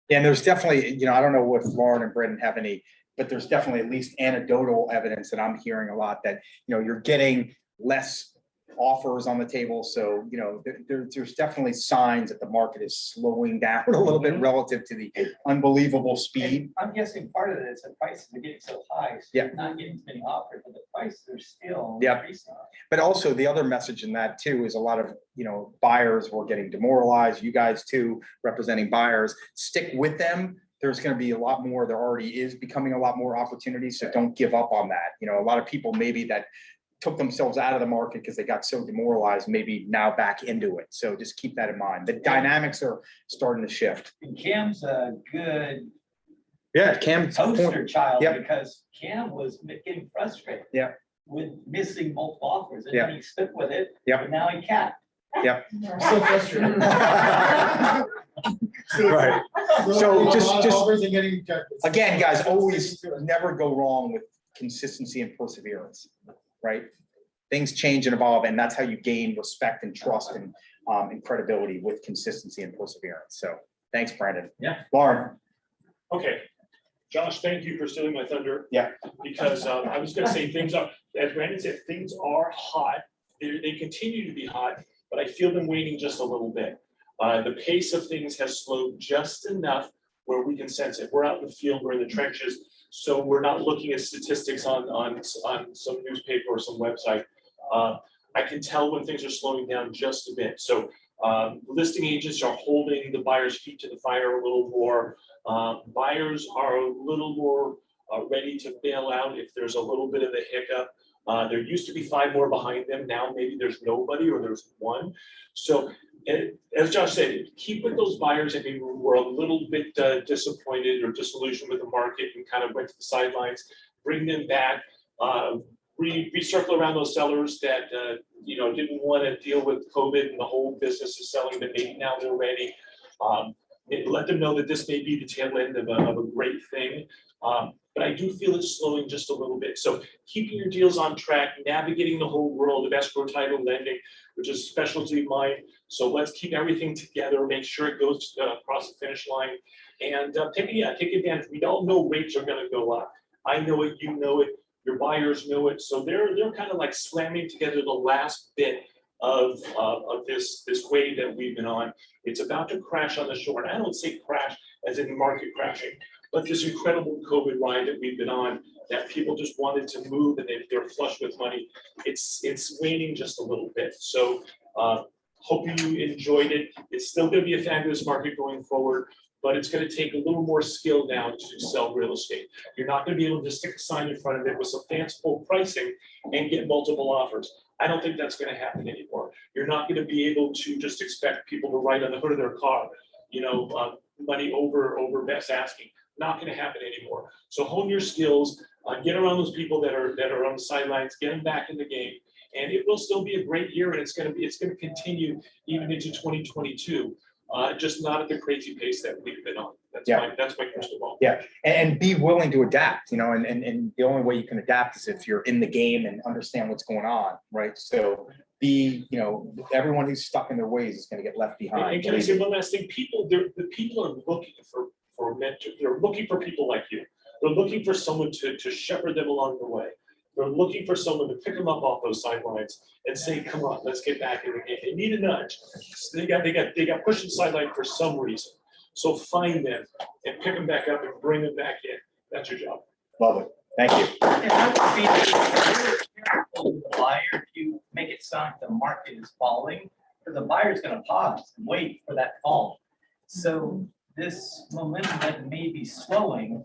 And there's definitely, you know, I don't know if Lauren and Brendan have any, but there's definitely at least anecdotal evidence that I'm hearing a lot that, you know, you're getting less offers on the table. So, you know, there's definitely signs that the market is slowing down a little bit relative to the unbelievable speed. I'm guessing part of it is the prices are getting so high. So Yeah. you're not getting as many offers, but the prices are still Yeah. increasing. But also the other message in that too is a lot of, you know, buyers were getting demoralized. You guys too, representing buyers, stick with them. There's going to be a lot more. There already is becoming a lot more opportunities. So don't give up on that. You know, a lot of people maybe that took themselves out of the market because they got so demoralized, maybe now back into it. So just keep that in mind. The dynamics are starting to shift. And Cam's a good Cam poster child, Yep. because Cam was getting frustrated Yeah. with missing multiple offers, and Yeah. then he stuck with it. Yep. And now he capped. Yep. So frustrated. Right. So just Offers and getting rejected. again, guys, always never go wrong with consistency and perseverance, right? Things change and evolve, and that's how you gain respect and trust and credibility, with consistency and perseverance. So thanks, Brandon. Yeah. Lauren. Okay, Josh, thank you for stealing my thunder. Yeah. Because I was gonna say, things are, as Brandon said, things are hot. They continue to be hot, but I feel them waning just a little bit. The pace of things has slowed just enough where we can sense it. We're out in the field, we're in the trenches, so we're not looking at statistics on some newspaper or some website. I can tell when things are slowing down just a bit. So listing agents are holding the buyer's feet to the fire a little more. Buyers are a little more ready to bail out if there's a little bit of a hiccup. There used to be 5 more behind them. Now maybe there's nobody, or there's 1. So as Josh said, keep with those buyers. I mean, we're a little bit disappointed or disillusioned with the market and kind of went to the sidelines. Bring them back. Recircle around those sellers that you know, didn't want to deal with COVID and the whole business is selling, but maybe now they're ready. Let them know that this may be the tail end of a great thing. But I do feel it's slowing just a little bit. So keeping your deals on track, navigating the whole world of escrow title lending, which is a specialty of mine. So let's keep everything together, make sure it goes across the finish line, and take advantage. We all know rates are going to go up. I know it, you know it, your buyers know it. So they're kind of like slamming together the last bit of this wave that we've been on. It's about to crash on the shore. And I don't say crash as in the market crashing, but this incredible COVID ride that we've been on, that people just wanted to move and they're flush with money. It's waning just a little bit. So hope you enjoyed it. It's still going to be a fabulous market going forward. but it's gonna take a little more skill now to sell real estate. You're not gonna be able to stick a sign in front of it with some fanciful pricing and get multiple offers. I don't think that's gonna happen anymore. You're not gonna be able to just expect people to write on the hood of their car, money over best asking. Not gonna happen anymore. So hone your skills, get around those people that are on the sidelines, get them back in the game. And it will still be a great year, and it's gonna continue even into 2022. Just not at the crazy pace that we've been on. That's my crystal ball. Yeah, and be willing to adapt, and the only way you can adapt is if you're in the game and understand what's going on, right? So everyone who's stuck in their ways is gonna get left behind. And can I say one last thing? The people are looking for mentors. They're looking for people like you. They're looking for someone to shepherd them along the way. They're looking for someone to pick them up off those sidelines and say, come on, let's get back in the game. They need a nudge. So they got pushed to the sideline for some reason. So find them and pick them back up and bring them back in. That's your job. Love it. Thank you. The buyer, if you make it sound like the market is falling, the buyer's gonna pause and wait for that fall. So this momentum that may be slowing,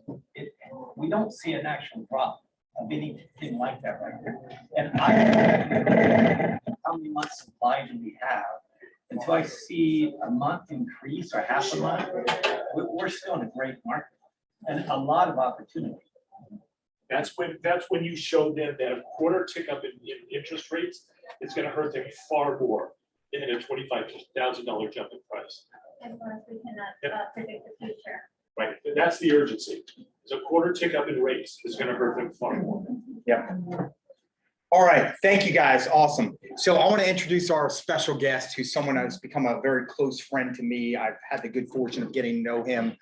we don't see an actual drop of anything like that right here. And how many months supply do we have? Until I see a month increase or half a month, we're still in a great market and a lot of opportunity. That's when you show them that a quarter tick up in interest rates is gonna hurt them far more than a $25,000 jump in price. As long as we cannot predict the future. Right, that's the urgency. So a quarter tick up in rates is gonna hurt them far more. Yep. All right, thank you guys, awesome. So I want to introduce our special guest, who's someone that's become a very close friend to me. I've had the good fortune of getting to know him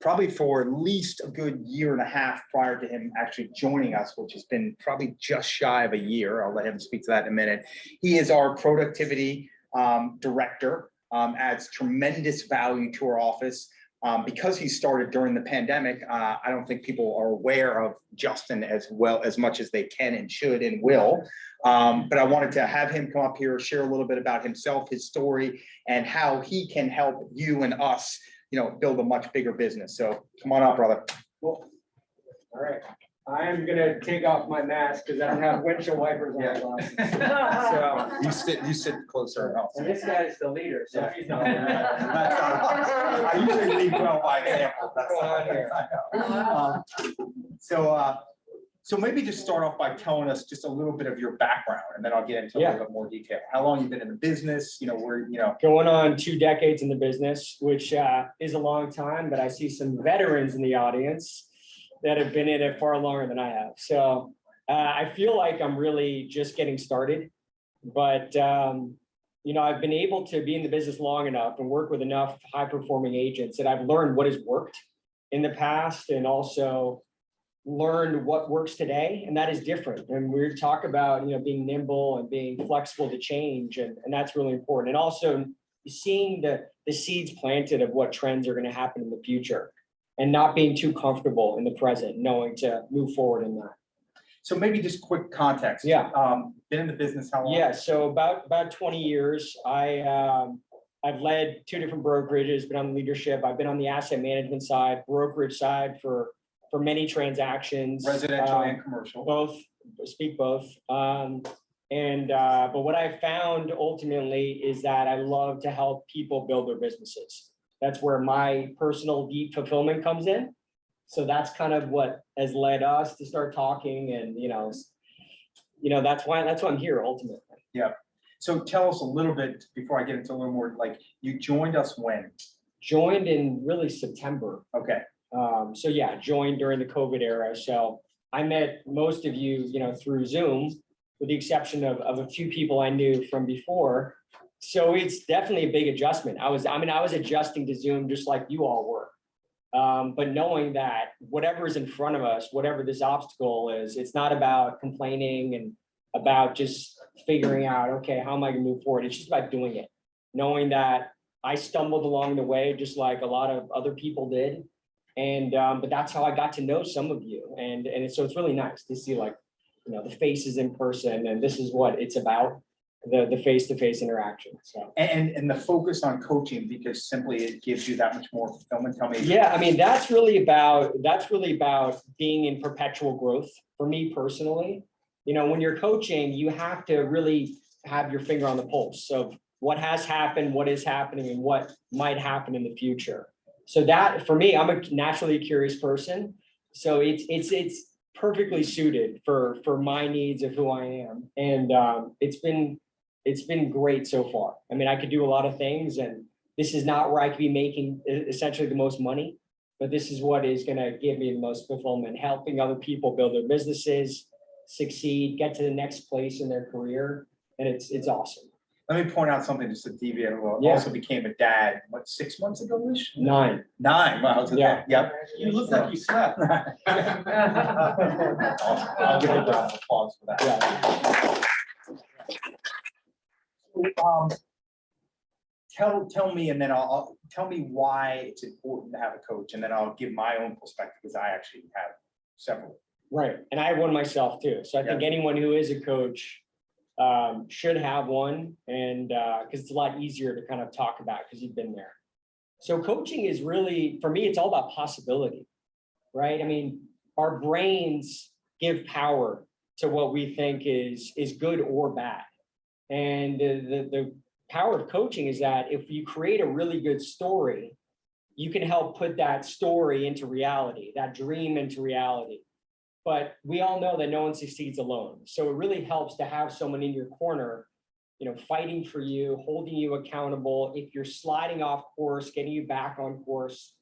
probably for at least a good year and a half prior to him actually joining us, which has been probably just shy of a year. I'll let him speak to that in a minute. He is our productivity director, adds tremendous value to our office. Because he started during the pandemic, I don't think people are aware of Justin as much as they can and should and will. But I wanted to have him come up here, share a little bit about himself, his story, and how he can help you and us, build a much bigger business. So come on up, brother. Cool. All right. I'm gonna take off my mask because I don't have windshield wipers on. So you sit closer. and this guy's the leader, so he's not. I usually lead well by example. That's so maybe just start off by telling us just a little bit of your background, and then I'll get into a little bit more detail. How long you've been in the business? Going on 2 decades in the business, which is a long time, but I see some veterans in the audience that have been in it far longer than I have. So I feel like I'm really just getting started, but I've been able to be in the business long enough and work with enough high-performing agents that I've learned what has worked in the past and also learned what works today, and that is different. And we talk about being nimble and being flexible to change, and that's really important. And also seeing the seeds planted of what trends are going to happen in the future, and not being too comfortable in the present, knowing to move forward in that. So maybe just quick context. Yeah. Been in the business how long? Yeah, so about 20 years. I've led 2 different brokerages, been on leadership. I've been on the asset management side, brokerage side for many transactions. Residential and commercial. Both, but what I found ultimately is that I love to help people build their businesses. That's where my personal deep fulfillment comes in. So that's kind of what has led us to start talking, and that's why I'm here ultimately. Yeah. So tell us a little bit before I get into a little more. Like, you joined us when? Joined in really September. Okay. So yeah, joined during the COVID era. So I met most of you, through Zoom, with the exception of a few people I knew from before. So it's definitely a big adjustment. I was adjusting to Zoom just like you all were. But knowing that whatever is in front of us, whatever this obstacle is, it's not about complaining and about just figuring out, okay, how am I gonna move forward? It's just about doing it. Knowing that I stumbled along the way, just like a lot of other people did. And, but that's how I got to know some of you. And so it's really nice to see the faces in person, and this is what it's about. the face-to-face interaction, so. And the focus on coaching, because simply it gives you that much more fulfillment. Tell me. Yeah, I mean, that's really about being in perpetual growth for me personally. You know, when you're coaching, you have to really have your finger on the pulse of what has happened, what is happening, and what might happen in the future. So that, for me, I'm a naturally curious person. So it's perfectly suited for my needs of who I am. And it's been great so far. I mean, I could do a lot of things, and this is not where I could be making essentially the most money, but this is what is gonna give me the most fulfillment, helping other people build their businesses, succeed, get to the next place in their career. And it's awesome. Let me point out something just to deviate a little. Yeah. Also became a dad, what, 6 months ago, Lish? 9. 9, wow. So Yeah. Yep. You look like you slept. Awesome. I'll give a round of applause for that. Tell me, and then I'll tell me why it's important to have a coach, and then I'll give my own perspective, because I actually have several. Right, and I have one myself too. So I think anyone who is a coach should have one, and because it's a lot easier to kind of talk about because you've been there. So coaching is really, for me, it's all about possibility, right? I mean, our brains give power to what we think is good or bad. And the power of coaching is that if you create a really good story, you can help put that story into reality, that dream into reality. But we all know that no one succeeds alone. So it really helps to have someone in your corner, you know, fighting for you, holding you accountable. If you're sliding off course, getting you back on course.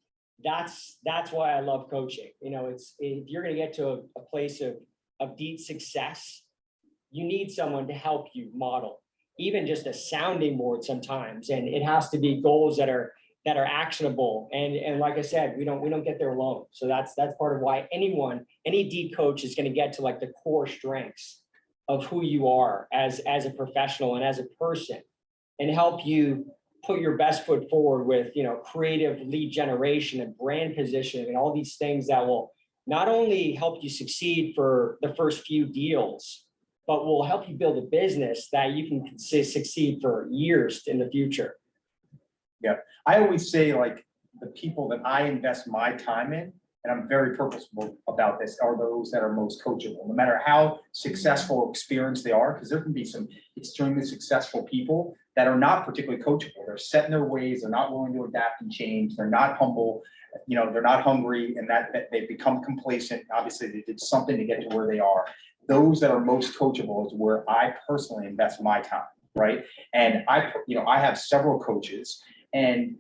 That's why I love coaching. You know, if you're going to get to a place of deep success, you need someone to help you model, even just a sounding board sometimes. And it has to be goals that are actionable. And like I said, we don't get there alone. So that's part of why any deep coach is going to get to like the core strengths of who you are as a professional and as a person, and help you put your best foot forward with, you know, creative lead generation and brand positioning and all these things that will not only help you succeed for the first few deals, but will help you build a business that you can succeed for years in the future. Yeah, I always say, like, the people that I invest my time in, and I'm very purposeful about this, are those that are most coachable, no matter how successful or experienced they are, because there can be some extremely successful people that are not particularly coachable. They're set in their ways, they're not willing to adapt and change, they're not humble, you know, they're not hungry, and that they become complacent. Obviously, they did something to get to where they are. Those that are most coachable is where I personally invest my time, right? And I have several coaches. And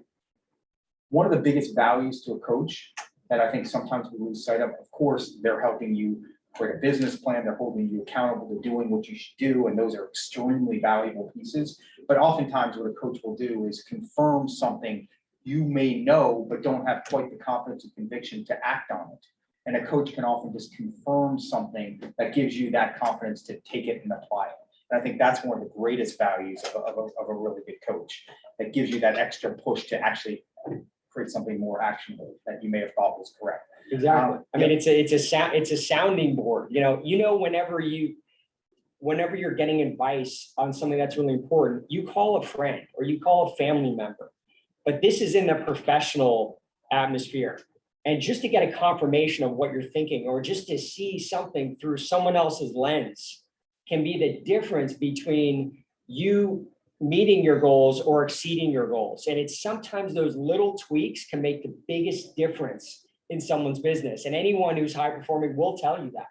one of the biggest values to a coach that I think sometimes we lose sight of course, they're helping you create a business plan, they're holding you accountable to doing what you should do, and those are extremely valuable pieces. But oftentimes what a coach will do is confirm something you may know, but don't have quite the confidence and conviction to act on it. And a coach can often just confirm something that gives you that confidence to take it and apply it. And I think that's one of the greatest values of a really good coach, that gives you that extra push to actually create something more actionable that you may have thought was correct. Exactly. I mean, it's a sounding board. Whenever you're getting advice on something that's really important, you call a friend or you call a family member. But this is in the professional atmosphere. And just to get a confirmation of what you're thinking, or just to see something through someone else's lens, can be the difference between you meeting your goals or exceeding your goals. And it's sometimes those little tweaks can make the biggest difference in someone's business. And anyone who's high performing will tell you that.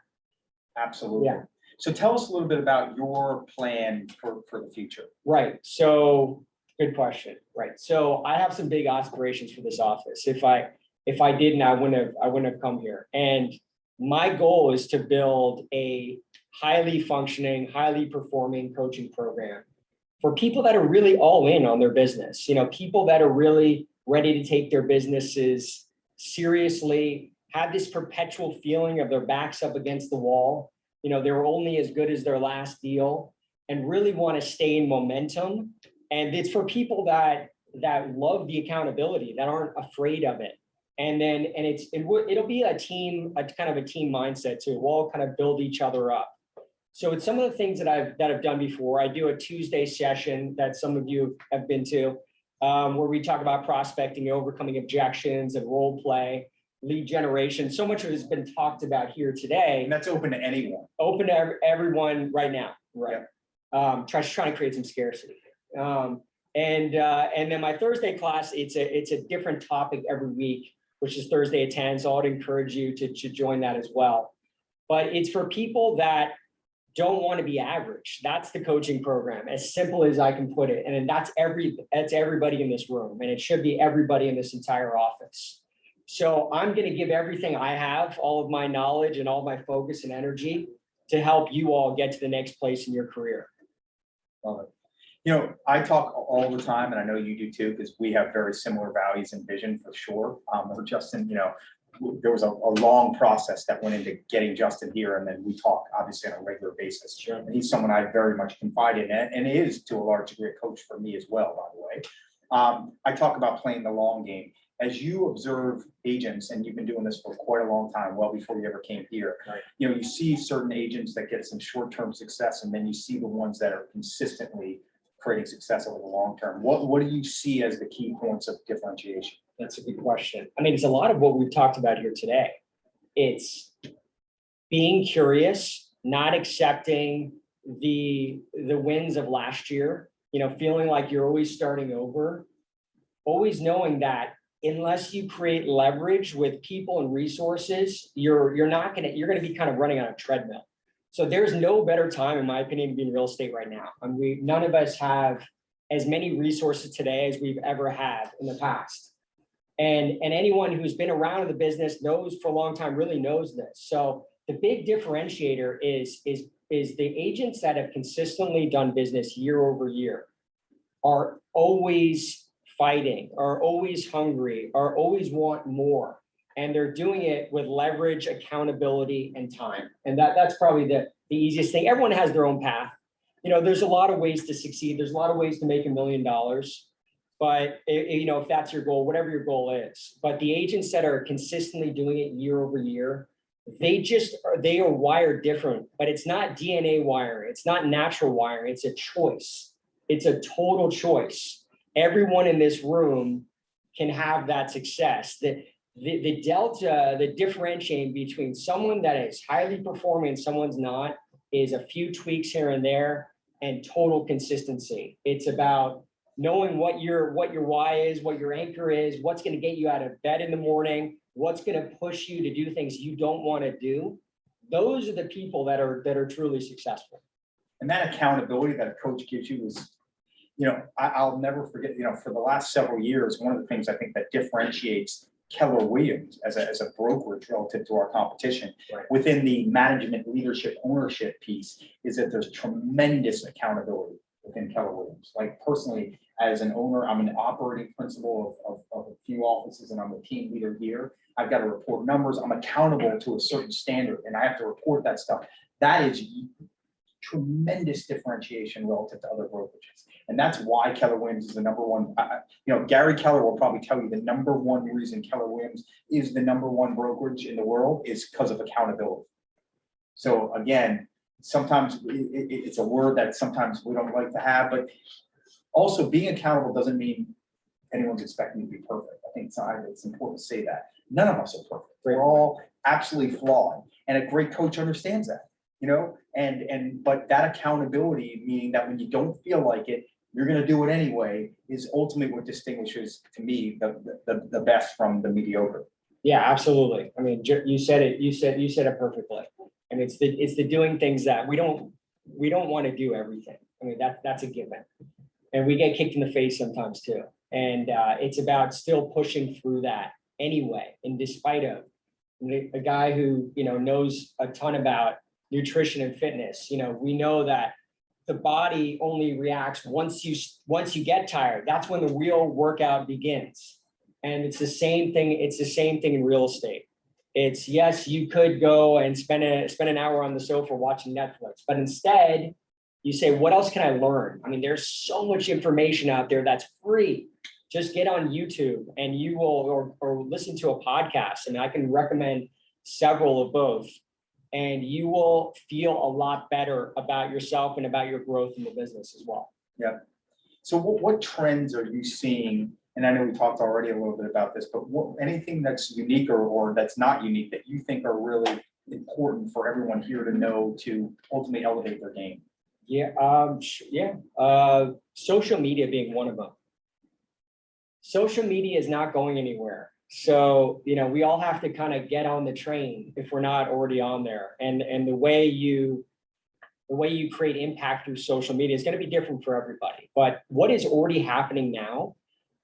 Absolutely. Yeah. So tell us a little bit about your plan for the future. Right. So good question. Right. So I have some big aspirations for this office. If I didn't, I wouldn't have come here. And my goal is to build a highly functioning, highly performing coaching program for people that are really all in on their business. People that are really ready to take their businesses seriously, have this perpetual feeling of their backs up against the wall. They're only as good as their last deal, and really want to stay in momentum. And it's for people that love the accountability, that aren't afraid of it. And it'll be a kind of a team mindset too. We'll all kind of build each other up. So it's some of the things that I've done before. I do a Tuesday session that some of you have been to, where we talk about prospecting, overcoming objections, and role play, lead generation. So much of it has been talked about here today. And that's open to anyone. Open to everyone right now, right? Trying to create some scarcity. And then my Thursday class, it's a different topic every week, which is Thursday at 10. So I'd encourage you to join that as well. But it's for people that don't want to be average. That's the coaching program, as simple as I can put it. And then that's everybody in this room, and it should be everybody in this entire office. So I'm going to give everything I have, all of my knowledge and all my focus and energy to help you all get to the next place in your career. Love it. You know, I talk all the time, and I know you do too, because we have very similar values and vision for sure. Justin, you know, there was a long process that went into getting Justin here, and then we talk obviously on a regular basis. Sure. And he's someone I very much confide in, and is to a large degree a coach for me as well, by the way. I talk about playing the long game. As you observe agents, and you've been doing this for quite a long time, well before you ever came here, right. You know, you see certain agents that get some short-term success, and then you see the ones that are consistently creating success over the long term. What do you see as the key points of differentiation? That's a good question. I mean, it's a lot of what we've talked about here today. It's being curious, not accepting the wins of last year, you know, feeling like you're always starting over, always knowing that unless you create leverage with people and resources, you're gonna be kind of running on a treadmill. So there's no better time, in my opinion, to be in real estate right now. I mean, none of us have as many resources today as we've ever had in the past. And anyone who's been around the business knows for a long time really knows this. So the big differentiator is the agents that have consistently done business year over year are always fighting, are always hungry, are always want more. And they're doing it with leverage, accountability, and time. And that's probably the easiest thing. Everyone has their own path. You know, there's a lot of ways to succeed. There's a lot of ways to make $1 million. But you know, if that's your goal, whatever your goal is. But the agents that are consistently doing it year over year, they are wired different. But it's not DNA wiring. It's not natural wiring. It's a choice. It's a total choice. Everyone in this room can have that success. The delta, the differentiating between someone that is highly performing and someone's not is a few tweaks here and there and total consistency. It's about knowing what your why is, what your anchor is, what's going to get you out of bed in the morning, what's going to push you to do things you don't want to do. Those are the people that are truly successful. And that accountability that a coach gives you is, you know, I'll never forget, you know, for the last several years, one of the things I think that differentiates Keller Williams as a brokerage relative to our competition within the management, leadership, ownership piece is that there's tremendous accountability within Keller Williams. Like personally, as an owner, I'm an operating principal of a few offices, and I'm a team leader here. I've got to report numbers. I'm accountable to a certain standard, and I have to report that stuff. That is tremendous differentiation relative to other brokerages. And that's why Keller Williams is the number one. You know, Gary Keller will probably tell you the number one reason Keller Williams is the number one brokerage in the world is because of accountability. So again, sometimes it's a word that sometimes we don't like to have, but also being accountable doesn't mean anyone's expecting you to be perfect. I think it's important to say that. None of us are perfect. We're all absolutely flawed. And a great coach understands that, you know, but that accountability, meaning that when you don't feel like it, you're going to do it anyway, is ultimately what distinguishes, to me, the best from the mediocre. Yeah, absolutely. I mean, you said it. You said it perfectly. And it's the doing things that we don't want to do everything. I mean, that's a given, and we get kicked in the face sometimes too. And it's about still pushing through that anyway, in despite of a guy who, you know, knows a ton about nutrition and fitness. You know, we know that the body only reacts once you get tired. That's when the real workout begins. And it's the same thing. It's the same thing in real estate. It's, yes, you could go and spend an hour on the sofa watching Netflix, but instead you say, what else can I learn? I mean, there's so much information out there that's free. Just get on YouTube and you will, or listen to a podcast. And I can recommend several of both. and you will feel a lot better about yourself and about your growth in the business as well. Yeah. So what trends are you seeing? And I know we talked already a little bit about this, but anything that's unique or that's not unique that you think are really important for everyone here to know to ultimately elevate their game? Yeah, social media being one of them. Social media is not going anywhere. So, we all have to kind of get on the train if we're not already on there. And the way you create impact through social media is going to be different for everybody. But what is already happening now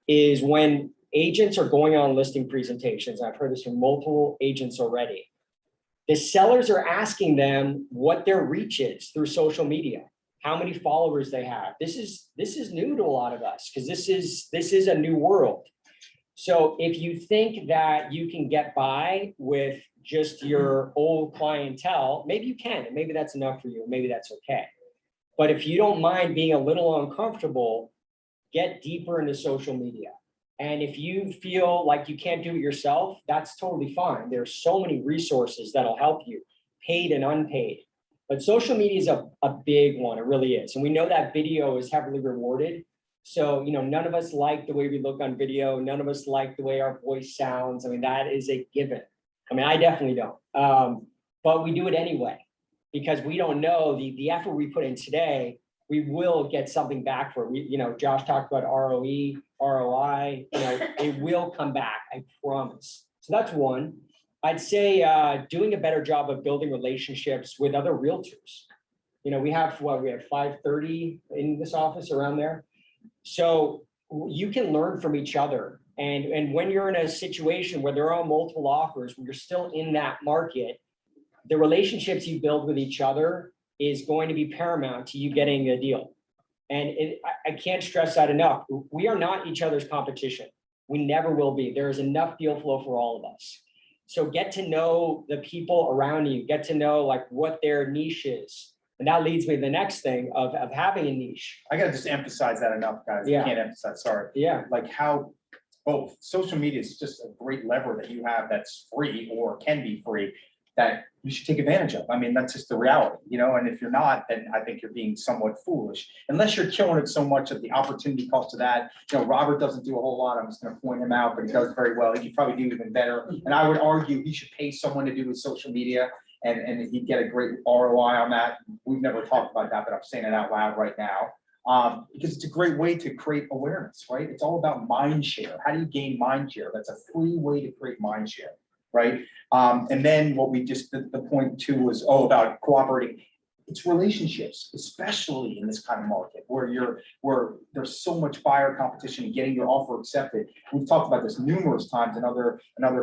is when agents are going on listing presentations, I've heard this from multiple agents already, the sellers are asking them what their reach is through social media, how many followers they have. This is new to a lot of us because this is a new world. So if you think that you can get by with just your old clientele, maybe you can, and maybe that's enough for you, maybe that's okay. But if you don't mind being a little uncomfortable, get deeper into social media. And if you feel like you can't do it yourself, that's totally fine. There's so many resources that'll help you, paid and unpaid. But social media is a big one, it really is. And we know that video is heavily rewarded. So, none of us like the way we look on video. None of us like the way our voice sounds. I mean, that is a given. I mean, I definitely don't. But we do it anyway, because we don't know the effort we put in today, we will get something back for it. Josh talked about ROE, ROI, it will come back, I promise. So that's one. I'd say doing a better job of building relationships with other realtors. We have 530 in this office around there. So you can learn from each other. And when you're in a situation where there are multiple offers, when you're still in that market, the relationships you build with each other is going to be paramount to you getting a deal. And I can't stress that enough. We are not each other's competition. We never will be. There is enough deal flow for all of us. So get to know the people around you, get to know what their niche is. And that leads me to the next thing of having a niche. I gotta just emphasize that enough, guys. Yeah. I can't emphasize, sorry. Yeah. How both social media is just a great lever that you have that's free or can be free that you should take advantage of. I mean, that's just the reality, and if you're not, then I think you're being somewhat foolish, unless you're killing it so much that the opportunity cost of that. Robert doesn't do a whole lot. I'm just gonna point him out, but he does very well. He could probably do even better. And I would argue he should pay someone to do his social media and he'd get a great ROI on that. We've never talked about that, but I'm saying it out loud right now. Because it's a great way to create awareness, right? It's all about mind share. How do you gain mind share? That's a free way to create mind share, right? And then what we just, the point two was, about cooperating. It's relationships, especially in this kind of market where there's so much buyer competition and getting your offer accepted. We've talked about this numerous times in other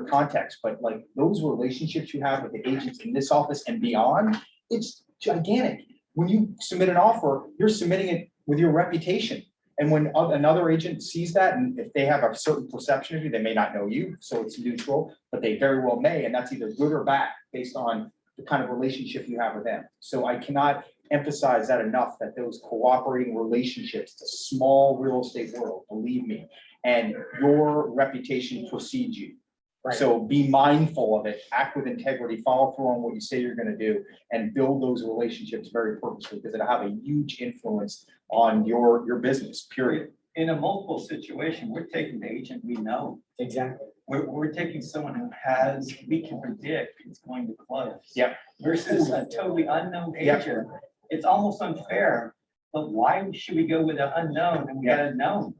contexts, but those relationships you have with the agents in this office and beyond, it's gigantic. When you submit an offer, you're submitting it with your reputation. And when another agent sees that, and if they have a certain perception of you, they may not know you, so it's neutral, but they very well may, and that's either good or bad based on the kind of relationship you have with them. So I cannot emphasize that enough, that those cooperating relationships, the small real estate world, believe me, and your reputation precedes you. Right. So be mindful of it, act with integrity, follow through on what you say you're going to do, and build those relationships very purposely, because it'll have a huge influence on your business, period. In a multiple situation, we're taking the agent we know. Exactly. We're taking someone who we can predict it's going to close. Yep. Versus a totally unknown Yep. agent. It's almost unfair, but why should we go with an unknown and we got a known?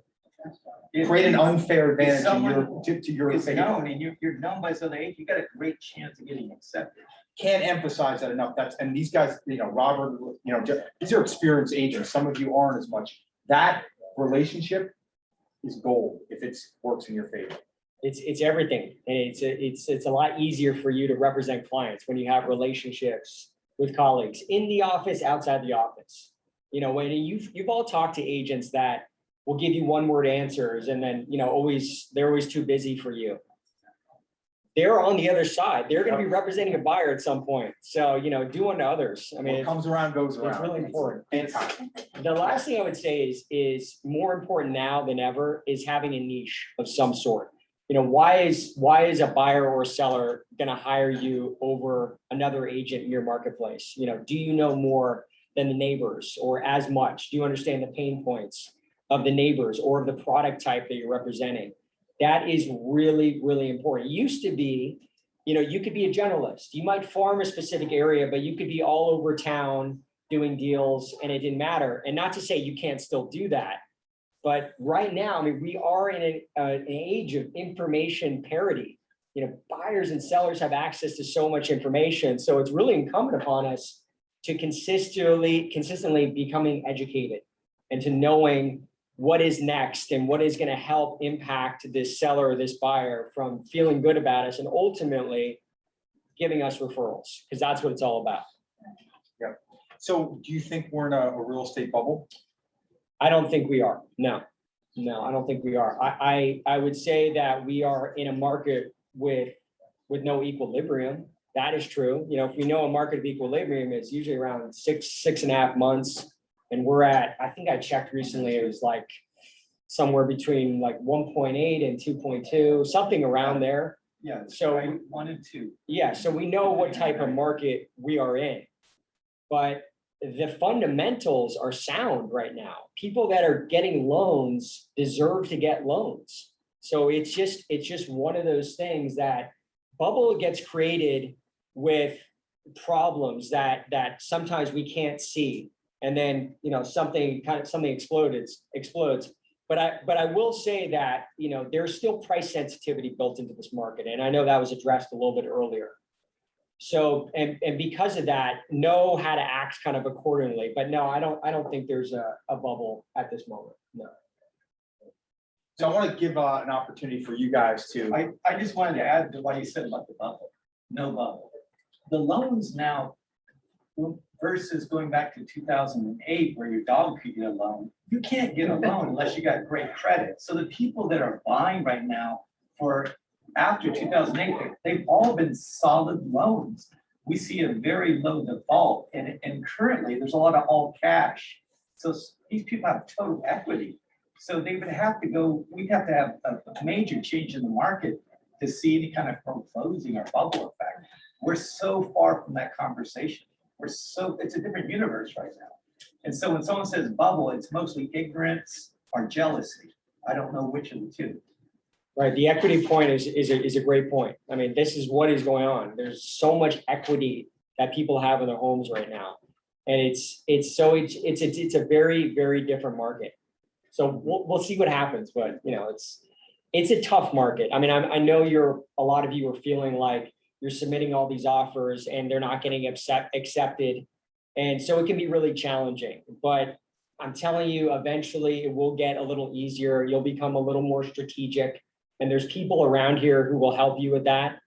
Create an unfair If advantage someone to your is favor. known and you're known by some agent, you got a great chance of getting accepted. Can't emphasize that enough. And these guys, Robert, these are experienced agents. Some of you aren't as much. That relationship is gold if it works in your favor. It's everything. And it's a lot easier for you to represent clients when you have relationships with colleagues in the office, outside the office. When you've all talked to agents that will give you one-word answers, and then they're always too busy for you. They're on the other side. They're going to be representing a buyer at some point. So do unto others. I mean, What comes around goes around. it's really important. Big time. The last thing I would say is more important now than ever is having a niche of some sort. why is a buyer or seller gonna hire you over another agent in your marketplace? Do you know more than the neighbors or as much? Do you understand the pain points of the neighbors or of the product type that you're representing? That is really, really important. It used to be, you could be a generalist. You might farm a specific area, but you could be all over town doing deals and it didn't matter. And not to say you can't still do that. But right now, we are in an age of information parity. Buyers and sellers have access to so much information. So it's really incumbent upon us to consistently becoming educated and to knowing what is next and what is going to help impact this seller or this buyer from feeling good about us and ultimately giving us referrals, because that's what it's all about. Yeah. So do you think we're in a real estate bubble? I don't think we are. No, I don't think we are. I would say that we are in a market with no equilibrium. That is true. If we know a market of equilibrium, it's usually around 6.5 months. And we're at, I think I checked recently, it was like somewhere between like 1.8 and 2.2, something around there. Yeah, So right, 1 and 2. Yeah, so we know what type of market we are in. But the fundamentals are sound right now. People that are getting loans deserve to get loans. So it's just one of those things that bubble gets created with problems that sometimes we can't see. And then, something explodes. But I will say that, there's still price sensitivity built into this market. And I know that was addressed a little bit earlier. So, and because of that, know how to act kind of accordingly. But no, I don't think there's a bubble at this moment. No. So I want to give an opportunity for you guys to. I just wanted to add to what you said about the bubble. No bubble. The loans now versus going back to 2008 where your dog could get a loan, you can't get a loan unless you got great credit. So the people that are buying right now for after 2008, they've all been solid loans. We see a very low default and currently there's a lot of all cash. So these people have total equity. So they would have to go, we'd have to have a major change in the market to see any kind of foreclosing or bubble effect. We're so far from that conversation. It's a different universe right now. And so when someone says bubble, it's mostly ignorance or jealousy. I don't know which of the two. Right, the equity point is a great point. I mean, this is what is going on. There's so much equity that people have in their homes right now. And it's a very, very different market. So we'll see what happens, but it's a tough market. I mean, I know a lot of you are feeling like you're submitting all these offers and they're not getting accepted. And so it can be really challenging, but I'm telling you, eventually it will get a little easier. You'll become a little more strategic. And there's people around here who will help you with that.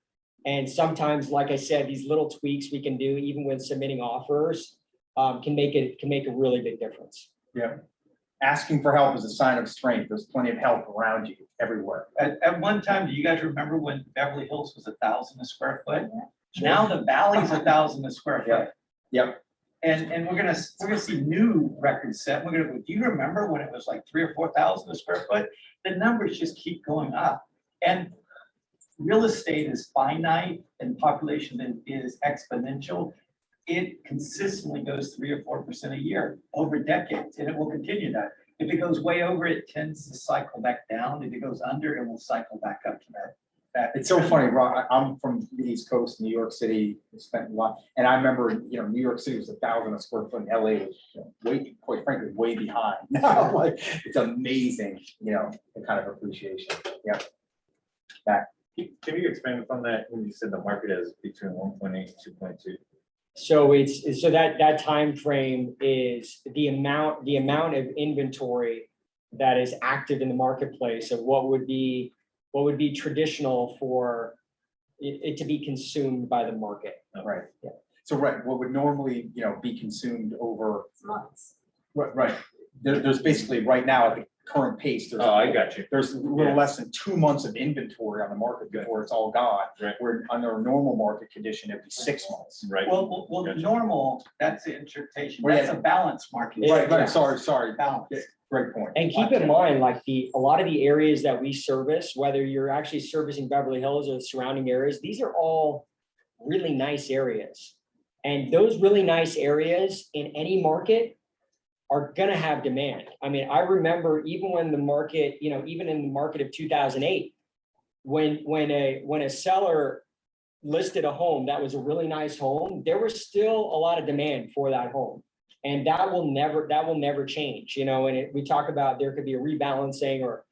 And sometimes, like I said, these little tweaks we can do, even when submitting offers, can make a really big difference. Yeah. Asking for help is a sign of strength. There's plenty of help around you everywhere. At one time, do you guys remember when Beverly Hills was 1,000 a square foot? Now the Valley's 1,000 a square foot. Yep. And we're gonna see new records set. Do you remember when it was like 3,000 or 4,000 a square foot? The numbers just keep going up. And real estate is finite and population is exponential. It consistently goes 3 or 4% a year over decades, and it will continue that. If it goes way over, it tends to cycle back down. If it goes under, it will cycle back up to that. It's so funny, Rob. I'm from the East Coast, New York City, spent a lot. And I remember, New York City was 1,000 a square foot, and LA was quite frankly, way behind. Now, like, it's amazing, the kind of appreciation. Yep. Back. Can you expand upon that when you said the market is between 1.8 and 2.2? So that time frame is the amount of inventory that is active in the marketplace of what would be traditional for it to be consumed by the market. Right. Yeah. So what would normally be consumed over Months. right. There's basically right now current pace. There's Oh, I got you. There's a little less than 2 months of inventory on the market before it's all gone. Right. Where under a normal market condition, it'd be 6 months. Right. Well, Gotcha. normal, that's the interpretation, Well, that's yeah. a balanced market. Right, Yeah. sorry, Balance. great point. And keep in mind, like a lot of the areas that we service, whether you're actually servicing Beverly Hills or the surrounding areas, these are all really nice areas. And those really nice areas in any market are gonna have demand. I mean, I remember even when the market, even in the market of 2008, when a seller listed a home that was a really nice home, there was still a lot of demand for that home. And that will never change, and we talk about there could be a rebalancing or,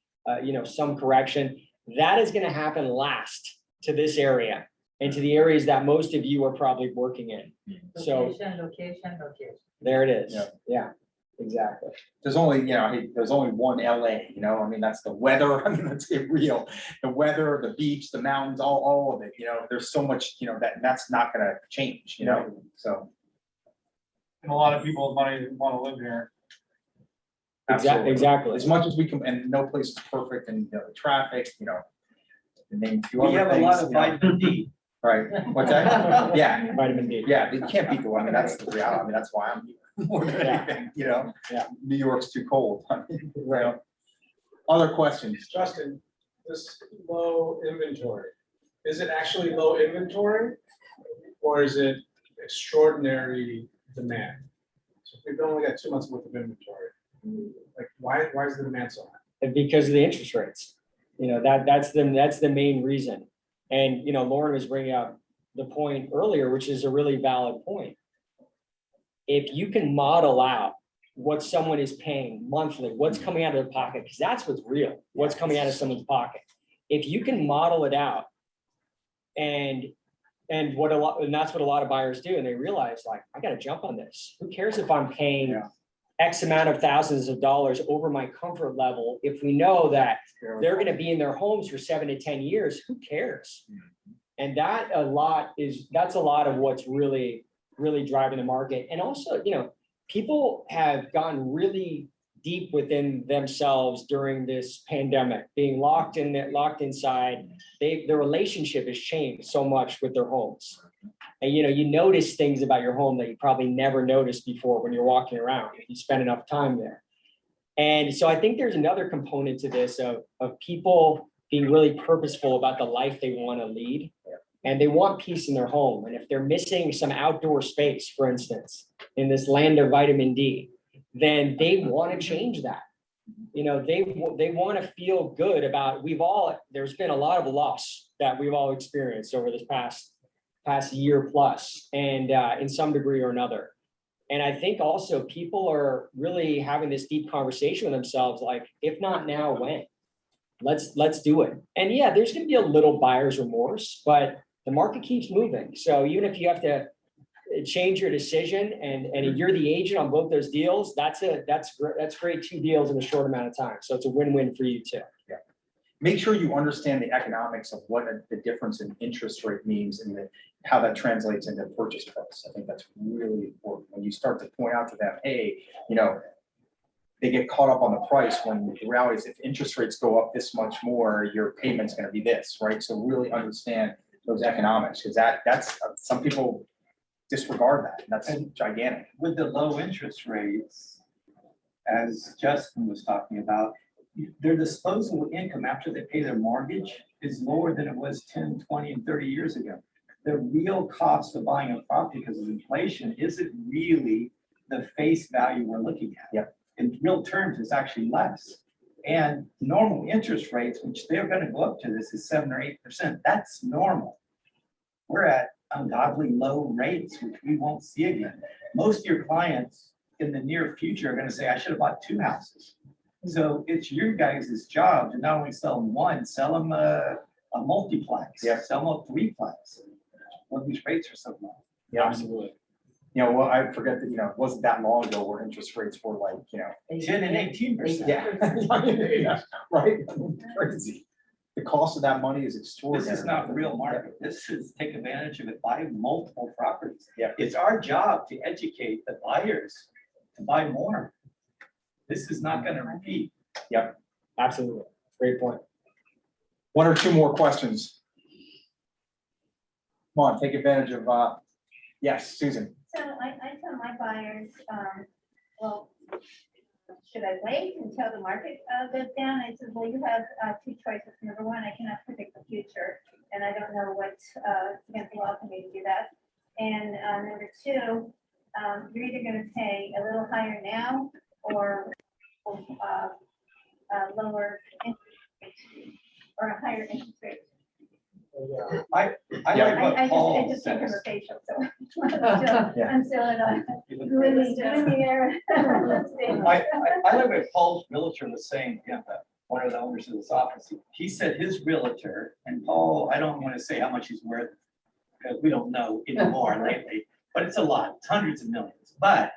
some correction. That is gonna happen last to this area and to the areas that most of you are probably working in. So Location. there it is. Yeah. Yeah, exactly. There's only, there's only one LA, I mean, that's the weather. I mean, let's get real. The weather, the beach, the mountains, all of it, there's so much, that's not gonna change, so. And a lot of people with money want to live here. Absolutely. Exactly. As much as we can, and no place is perfect, and the traffic, and then a few We other have a lot things, of vitamin D. Right, what's that? Yeah, Vitamin D. yeah, it can't be the one, I mean, that's the reality, I mean, that's why I'm here, more than anything, Yeah. New York's too cold. Right. Other questions? Justin, this low inventory, is it actually low inventory? Or is it extraordinary demand? So if we've only got 2 months worth of inventory, like, why is the demand so high? And because of the interest rates, that's the main reason. And, Lauren was bringing up the point earlier, which is a really valid point. If you can model out what someone is paying monthly, what's coming out of their pocket, because that's what's real, what's coming out of someone's pocket. If you can model it out and that's what a lot of buyers do, and they realize, like, I gotta jump on this. Who cares if I'm paying X amount of thousands of dollars over my comfort level? If we know that they're gonna be in their homes for 7 to 10 years, who cares? And that's a lot of what's really driving the market. And also, people have gotten really deep within themselves during this pandemic, being locked inside. Their relationship has changed so much with their homes. And you notice things about your home that you probably never noticed before when you're walking around, if you spend enough time there. And so I think there's another component to this of people being really purposeful about the life they want to lead. And they want peace in their home. And if they're missing some outdoor space, for instance, in this land of vitamin D, then they want to change that. They want to feel good about, there's been a lot of loss that we've all experienced over this past year plus, and in some degree or another. And I think also people are really having this deep conversation with themselves, like, if not now, when? Let's do it. And yeah, there's going to be a little buyer's remorse, but the market keeps moving. So even if you have to change your decision and you're the agent on both those deals, that's great, 2 deals in a short amount of time. So it's a win-win for you too. Yeah. Make sure you understand the economics of what the difference in interest rate means and how that translates into purchase price. I think that's really important. When you start to point out to them, hey, they get caught up on the price, when the reality is if interest rates go up this much more, your payment's gonna be this, right? So really understand those economics, because that's some people disregard that. And that's gigantic. With the low interest rates, as Justin was talking about, their disposable income after they pay their mortgage is lower than it was 10, 20, and 30 years ago. The real cost of buying a property because of inflation isn't really the face value we're looking at. Yep. In real terms, it's actually less. And normal interest rates, which they're going to go up to, this is 7 or 8%. That's normal. We're at ungodly low rates, which we won't see again. Most of your clients in the near future are going to say, I should have bought 2 houses. So it's your guys' job to not only sell them one, sell them a multiplex, sell them a 3-plex. Well, these rates are so low. Yeah, absolutely. Well, I forget that, it wasn't that long ago where interest rates were like, 10 and 18%. Yeah, right? Crazy. The cost of that money is extraordinary. This is not real market. This is take advantage of it, buy multiple properties. Yeah. It's our job to educate the buyers to buy more. This is not going to repeat. Yep, Absolutely. Great point. one or two more questions. Come on, take advantage of, yes, Susan. So I tell my buyers, well, should I wait until the market goes down? I said, well, you have two choices. Number one, I cannot predict the future, and I don't know what's against the law for me to do that. And number two, you're either going to pay a little higher now or lower interest rate or a higher interest rate. I Yeah. like what I Paul just came from says. a facial, so I'm still in a gloomy air. I like what Paul's realtor was saying, yeah, one of the owners of this office. He said his realtor, and Paul, I don't want to say how much he's worth, because we don't know anymore lately, but it's a lot, it's hundreds of millions. But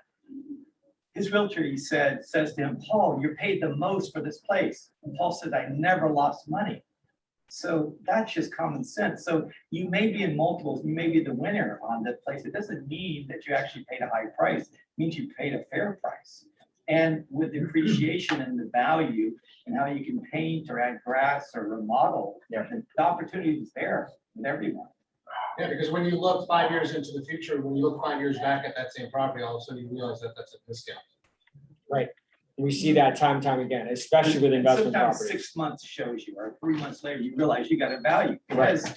his realtor, he said, says to him, Paul, you're paid the most for this place. And Paul said, I never lost money. So that's just common sense. So you may be in multiples, you may be the winner on that place. It doesn't mean that you actually paid a high price. It means you paid a fair price. And with the appreciation and the value and how you can paint or add grass or remodel, the opportunity is there with everyone. Yeah, because when you look 5 years into the future, when you look 5 years back at that same property, all of a sudden you realize that that's a discount. Right. We see that time and time again, especially with investment Sometimes properties. 6 months shows you, or 3 months later, you realize you got a value. Because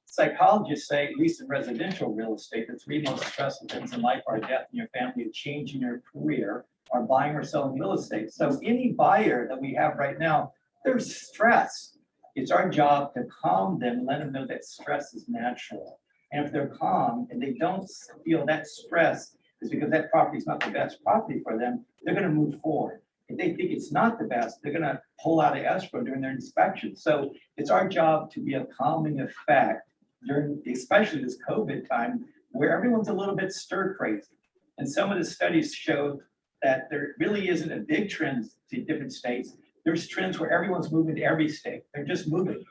psychologists say, at least in residential real estate, the three most stressful things in life are death in your family, a change in your career, or buying or selling real estate. So any buyer that we have right now, there's stress. It's our job to calm them and let them know that stress is natural. And if they're calm and they don't feel that stress is because that property is not the best property for them, they're going to move forward. If they think it's not the best, they're going to pull out of escrow during their inspection. So it's our job to be a calming effect during, especially this COVID time, where everyone's a little bit stir crazy. And some of the studies showed that there really isn't a big trend to different states. There's trends where everyone's moving to every state. They're just moving.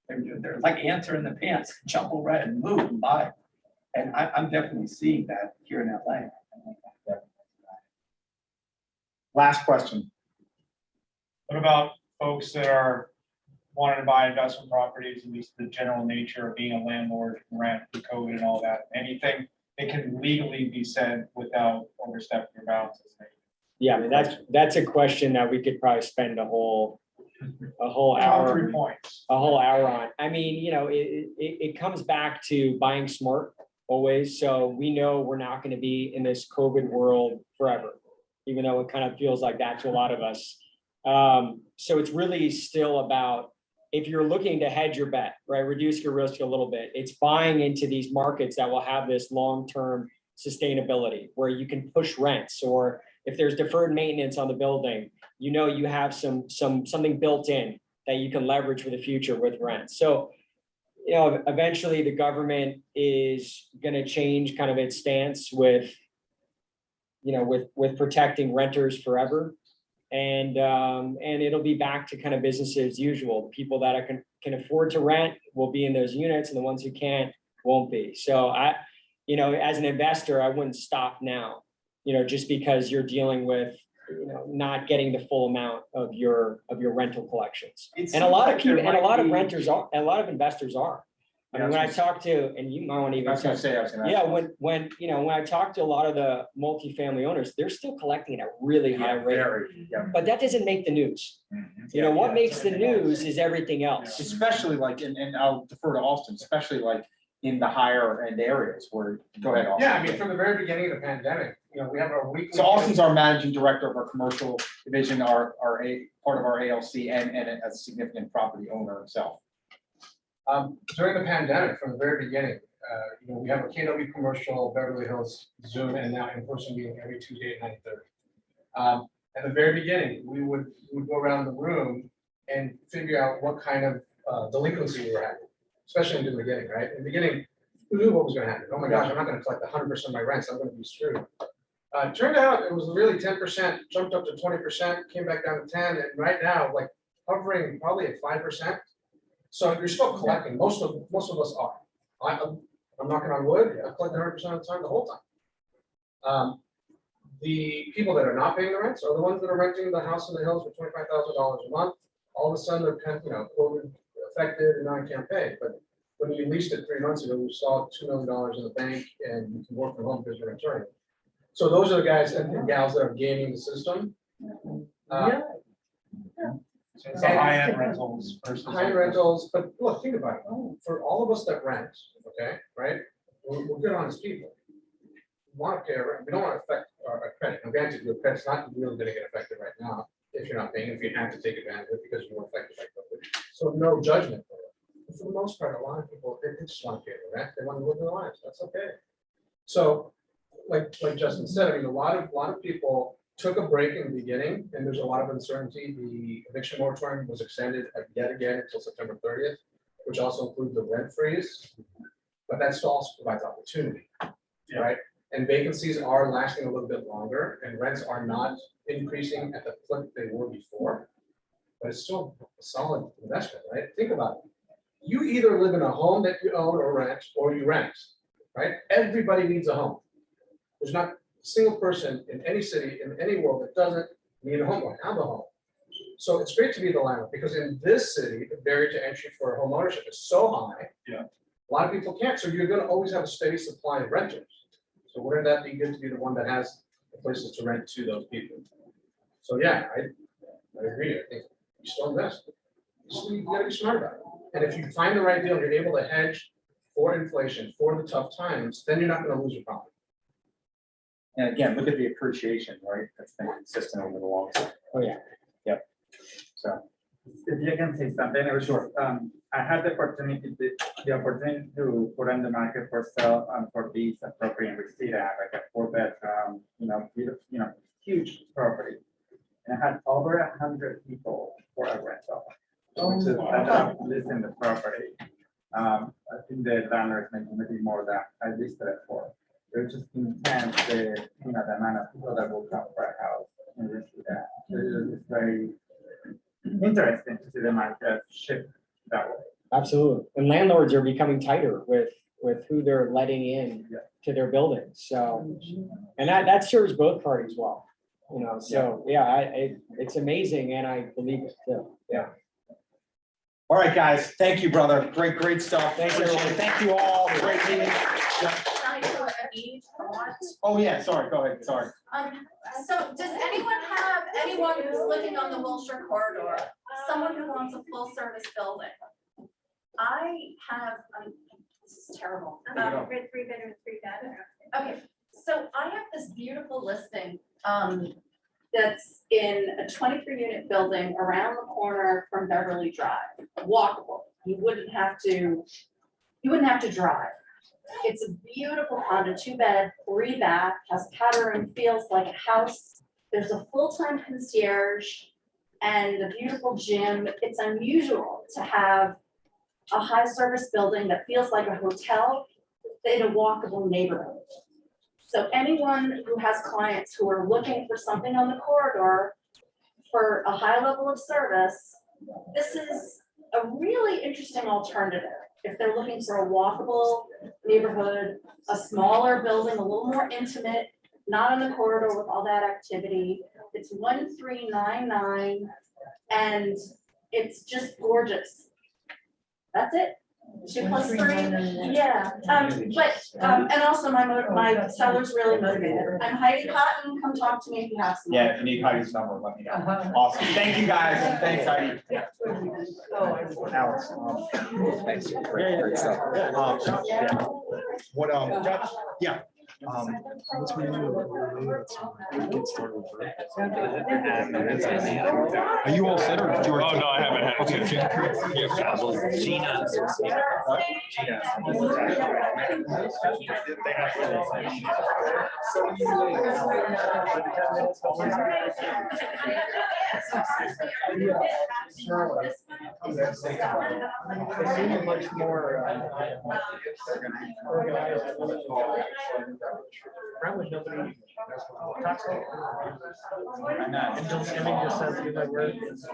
They're like ants are in the pants, jump over it and move and buy. And I'm definitely seeing that here in LA. Last question. What about folks that are wanting to buy investment properties, at least the general nature of being a landlord, rent, the code and all that? Anything that can legally be said without overstepping your bounds? Yeah, I mean, that's a question that we could probably spend a whole hour. 3 points. A whole hour on. I mean, you know, it comes back to buying smart always. So we know we're not going to be in this COVID world forever, even though it kind of feels like that to a lot of us. So it's really still about, if you're looking to hedge your bet, right, reduce your risk a little bit, it's buying into these markets that will have this long-term sustainability where you can push rents, or if there's deferred maintenance on the building, you know, you have something built in that you can leverage for the future with rent. So, you know, eventually the government is going to change kind of its stance with, you know, with protecting renters forever. And it'll be back to kind of business as usual. The people that can afford to rent will be in those units, and the ones who can't won't be. So you know, as an investor, I wouldn't stop now, you know, just because you're dealing with, you know, not getting the full amount of your rental collections. And a lot of people, and a lot of renters are, and a lot of investors are. I mean, when I talk to, and you might want to even. I was gonna say, I was gonna. Yeah, when you know, when I talk to a lot of the multifamily owners, they're still collecting at a really high rate. But that doesn't make the news. You know, what makes the news is everything else. Especially like, and I'll defer to Austin, especially like in the higher end areas where, go ahead, Austin. Yeah, I mean, from the very beginning of the pandemic, you know, we have our weekly. So Austin's our managing director of our commercial division, our part of our ALC, and a significant property owner himself. During the pandemic, from the very beginning, you know, we have a KW commercial, Beverly Hills Zoom, and now in-person meeting every Tuesday at 9:30. At the very beginning, we would go around the room and figure out what kind of delinquency we were having, especially in the beginning, right? In the beginning, who knew what was going to happen? Oh my gosh, I'm not going to collect 100% of my rents. I'm going to be screwed. It turned out it was really 10%, jumped up to 20%, came back down to 10, and right now, like hovering probably at 5%. So you're still collecting. Most of us are. I'm knocking on wood. I collect 100% of the time, the whole time. the people that are not paying the rents are the ones that are renting the house in the hills for $25,000 a month. All of a sudden, they're, COVID affected and now I can't pay. But when you leased it 3 months ago, we saw $2 million in the bank and you can work from home because you're an attorney. So those are the guys and gals that are gaming the system. So it's a high-end rentals versus. High-end rentals, but look, think about it. For all of us that rent, okay, right? We're good honest people. We want to pay our rent. We don't want to affect our credit. Now, granted, your credit's not really going to get affected right now if you're not paying, if you have to take advantage of it because you were affected by COVID. So no judgment for it. But for the most part, a lot of people, they just want to pay the rent. They want to live their lives. That's okay. So like Justin said, I mean, a lot of people took a break in the beginning and there's a lot of uncertainty. The eviction moratorium was extended yet again until September 30th, which also includes the rent freeze. But that still also provides opportunity, right? And vacancies are lasting a little bit longer and rents are not increasing at the clip they were before. But it's still a solid investment, right? Think about it. You either live in a home that you own or you rent, right? Everybody needs a home. There's not a single person in any city, in any world that doesn't need a home or have a home. So it's great to be the landlord because in this city, the barrier to entry for home ownership is so high. Yeah. A lot of people can't, so you're gonna always have a steady supply of renters. So wouldn't that be good to be the one that has the places to rent to those people? So yeah, I agree. I think you still invest. You gotta be smart about it. And if you find the right deal, you're able to hedge for inflation, for the tough times, then you're not gonna lose your property. And again, look at the appreciation, right? That's been consistent over the long term. Oh, yeah. Yep. So. If you can say something, I was sure. I had the opportunity to put on the market for sale for this property in Reseda, like a 4-bedroom, beautiful, huge property. And I had over 100 people for a rental, which is listing the property. I think the landlord is making maybe more than I listed it for. It's just intense, the amount of people that will come for a house in Reseda. It's very interesting to see the market shift that way. Absolutely. And landlords are becoming tighter with who they're letting in to their buildings. So, and that serves both parties well, so it's amazing. And I believe it too. Yeah. All right, guys. Thank you, brother. Great stuff. Thanks, everyone. Thank you all. Great meeting. Oh, yeah. Sorry. Go ahead. Sorry. So does anyone who's living on the Wilshire corridor, someone who wants a full service building? I have, this is terrible. 3-bedroom, 3-bathroom. Okay, so I have this beautiful listing that's in a 23-unit building around the corner from Beverly Drive, walkable. You wouldn't have to drive. It's a beautiful condo, 2-bed, 3-bath, has a powder room, feels like a house. There's a full-time concierge and a beautiful gym. It's unusual to have a high-service building that feels like a hotel in a walkable neighborhood. So anyone who has clients who are looking for something on the corridor for a high level of service, this is a really interesting alternative. If they're looking for a walkable neighborhood, a smaller building, a little more intimate, not on the corridor with all that activity. It's 1399 and it's just gorgeous. That's it. 2 + 3. Yeah. And also my seller's really motivated. I'm Heidi Cotton. Come talk to me if you have some. Yeah, if you need Heidi's number, let me know. Awesome. Thank you, guys. Thanks, Heidi. Alex. Thanks. Great stuff. What, yeah. What's we get started with Are you all set or did you? Oh, no, I haven't had. Okay. Gina. Much more organized. Probably nobody talks about it. And Bill Skimming just says, you know, where it's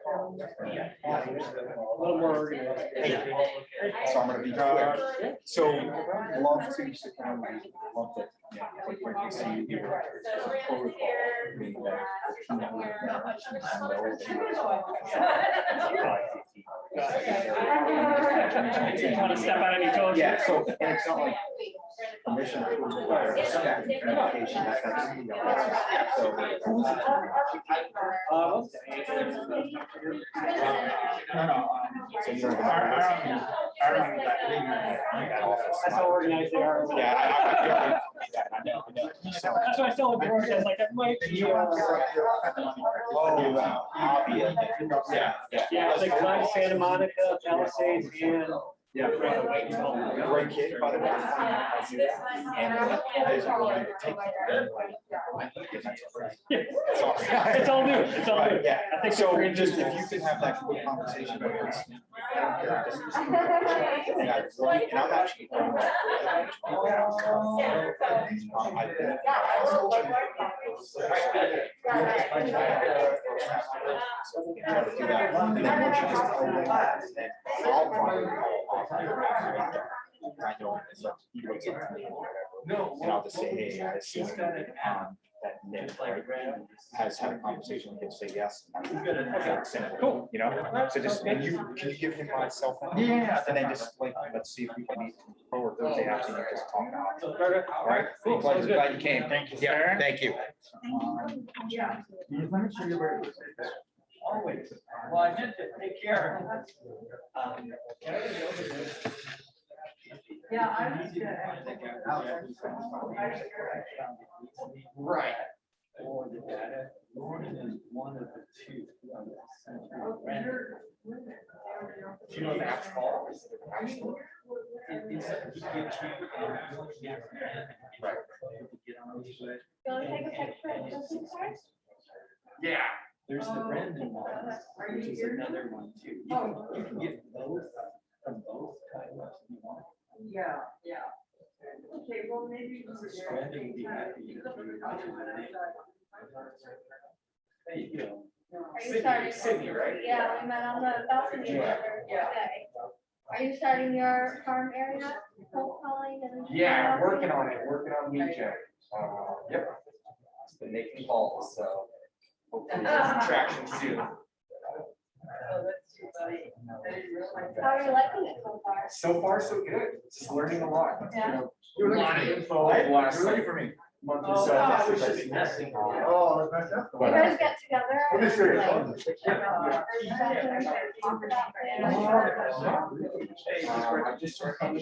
A little more organized. So I'm gonna be quick. So love to sit down, love to, yeah, like when you see your protocol, I mean, Want to step on any toes? yeah, so, and it's not like permission approval or staff communication, that's, you know, that's, so. So you don't have. That's how organized they are. Yeah, I know. So I still have George, I was like, that might be. Yeah. Yeah, it's like Glen, Santa Monica, Palisades, and. Yeah. Great kid, by the way. And there's a line to take. It's all new, it's all new. Yeah, I think so we're just just- if you could have that quick conversation. with us. And I'm actually. And then once you just tell them that, then I'll probably call. I know, it's like, he looks up to me or whatever. And I'll just say, hey, I see that Nick, right, has had a conversation, we can say yes. Cool, you know, so just, and you, can you give him my cell phone? Yeah. And then just like, let's see if we can meet tomorrow or Thursday afternoon, just talk now. All right, cool, glad you came. Thank you. Yeah, thank you. Yeah. Let me show you where it was. Always. Well, I meant to take care. Yeah, I was good. Right. Or the data, Gordon is one of the two. Do you know what that's called? It's he gives you. Right. You want to take a picture of this card? Yeah. There's the Brandon one, which is another one too. You can get both from both Kairos if you want. Yeah, yeah. Okay, well, maybe. Brandon would be happy. There you go. Are you starting? Sydney, right? Yeah, we met on the balcony the other day. Are you starting your farm area, cold calling and? Yeah, working on it, working on weekend. Yep. It's been making calls, so hopefully there's some traction soon. How are you liking it so far? So far, so good. Just learning a lot. Yeah. A lot of info. Last like month or so. Oh, we should be messing. Oh, that's messed up. You guys get together? Let me see it. Talk about it. I just started.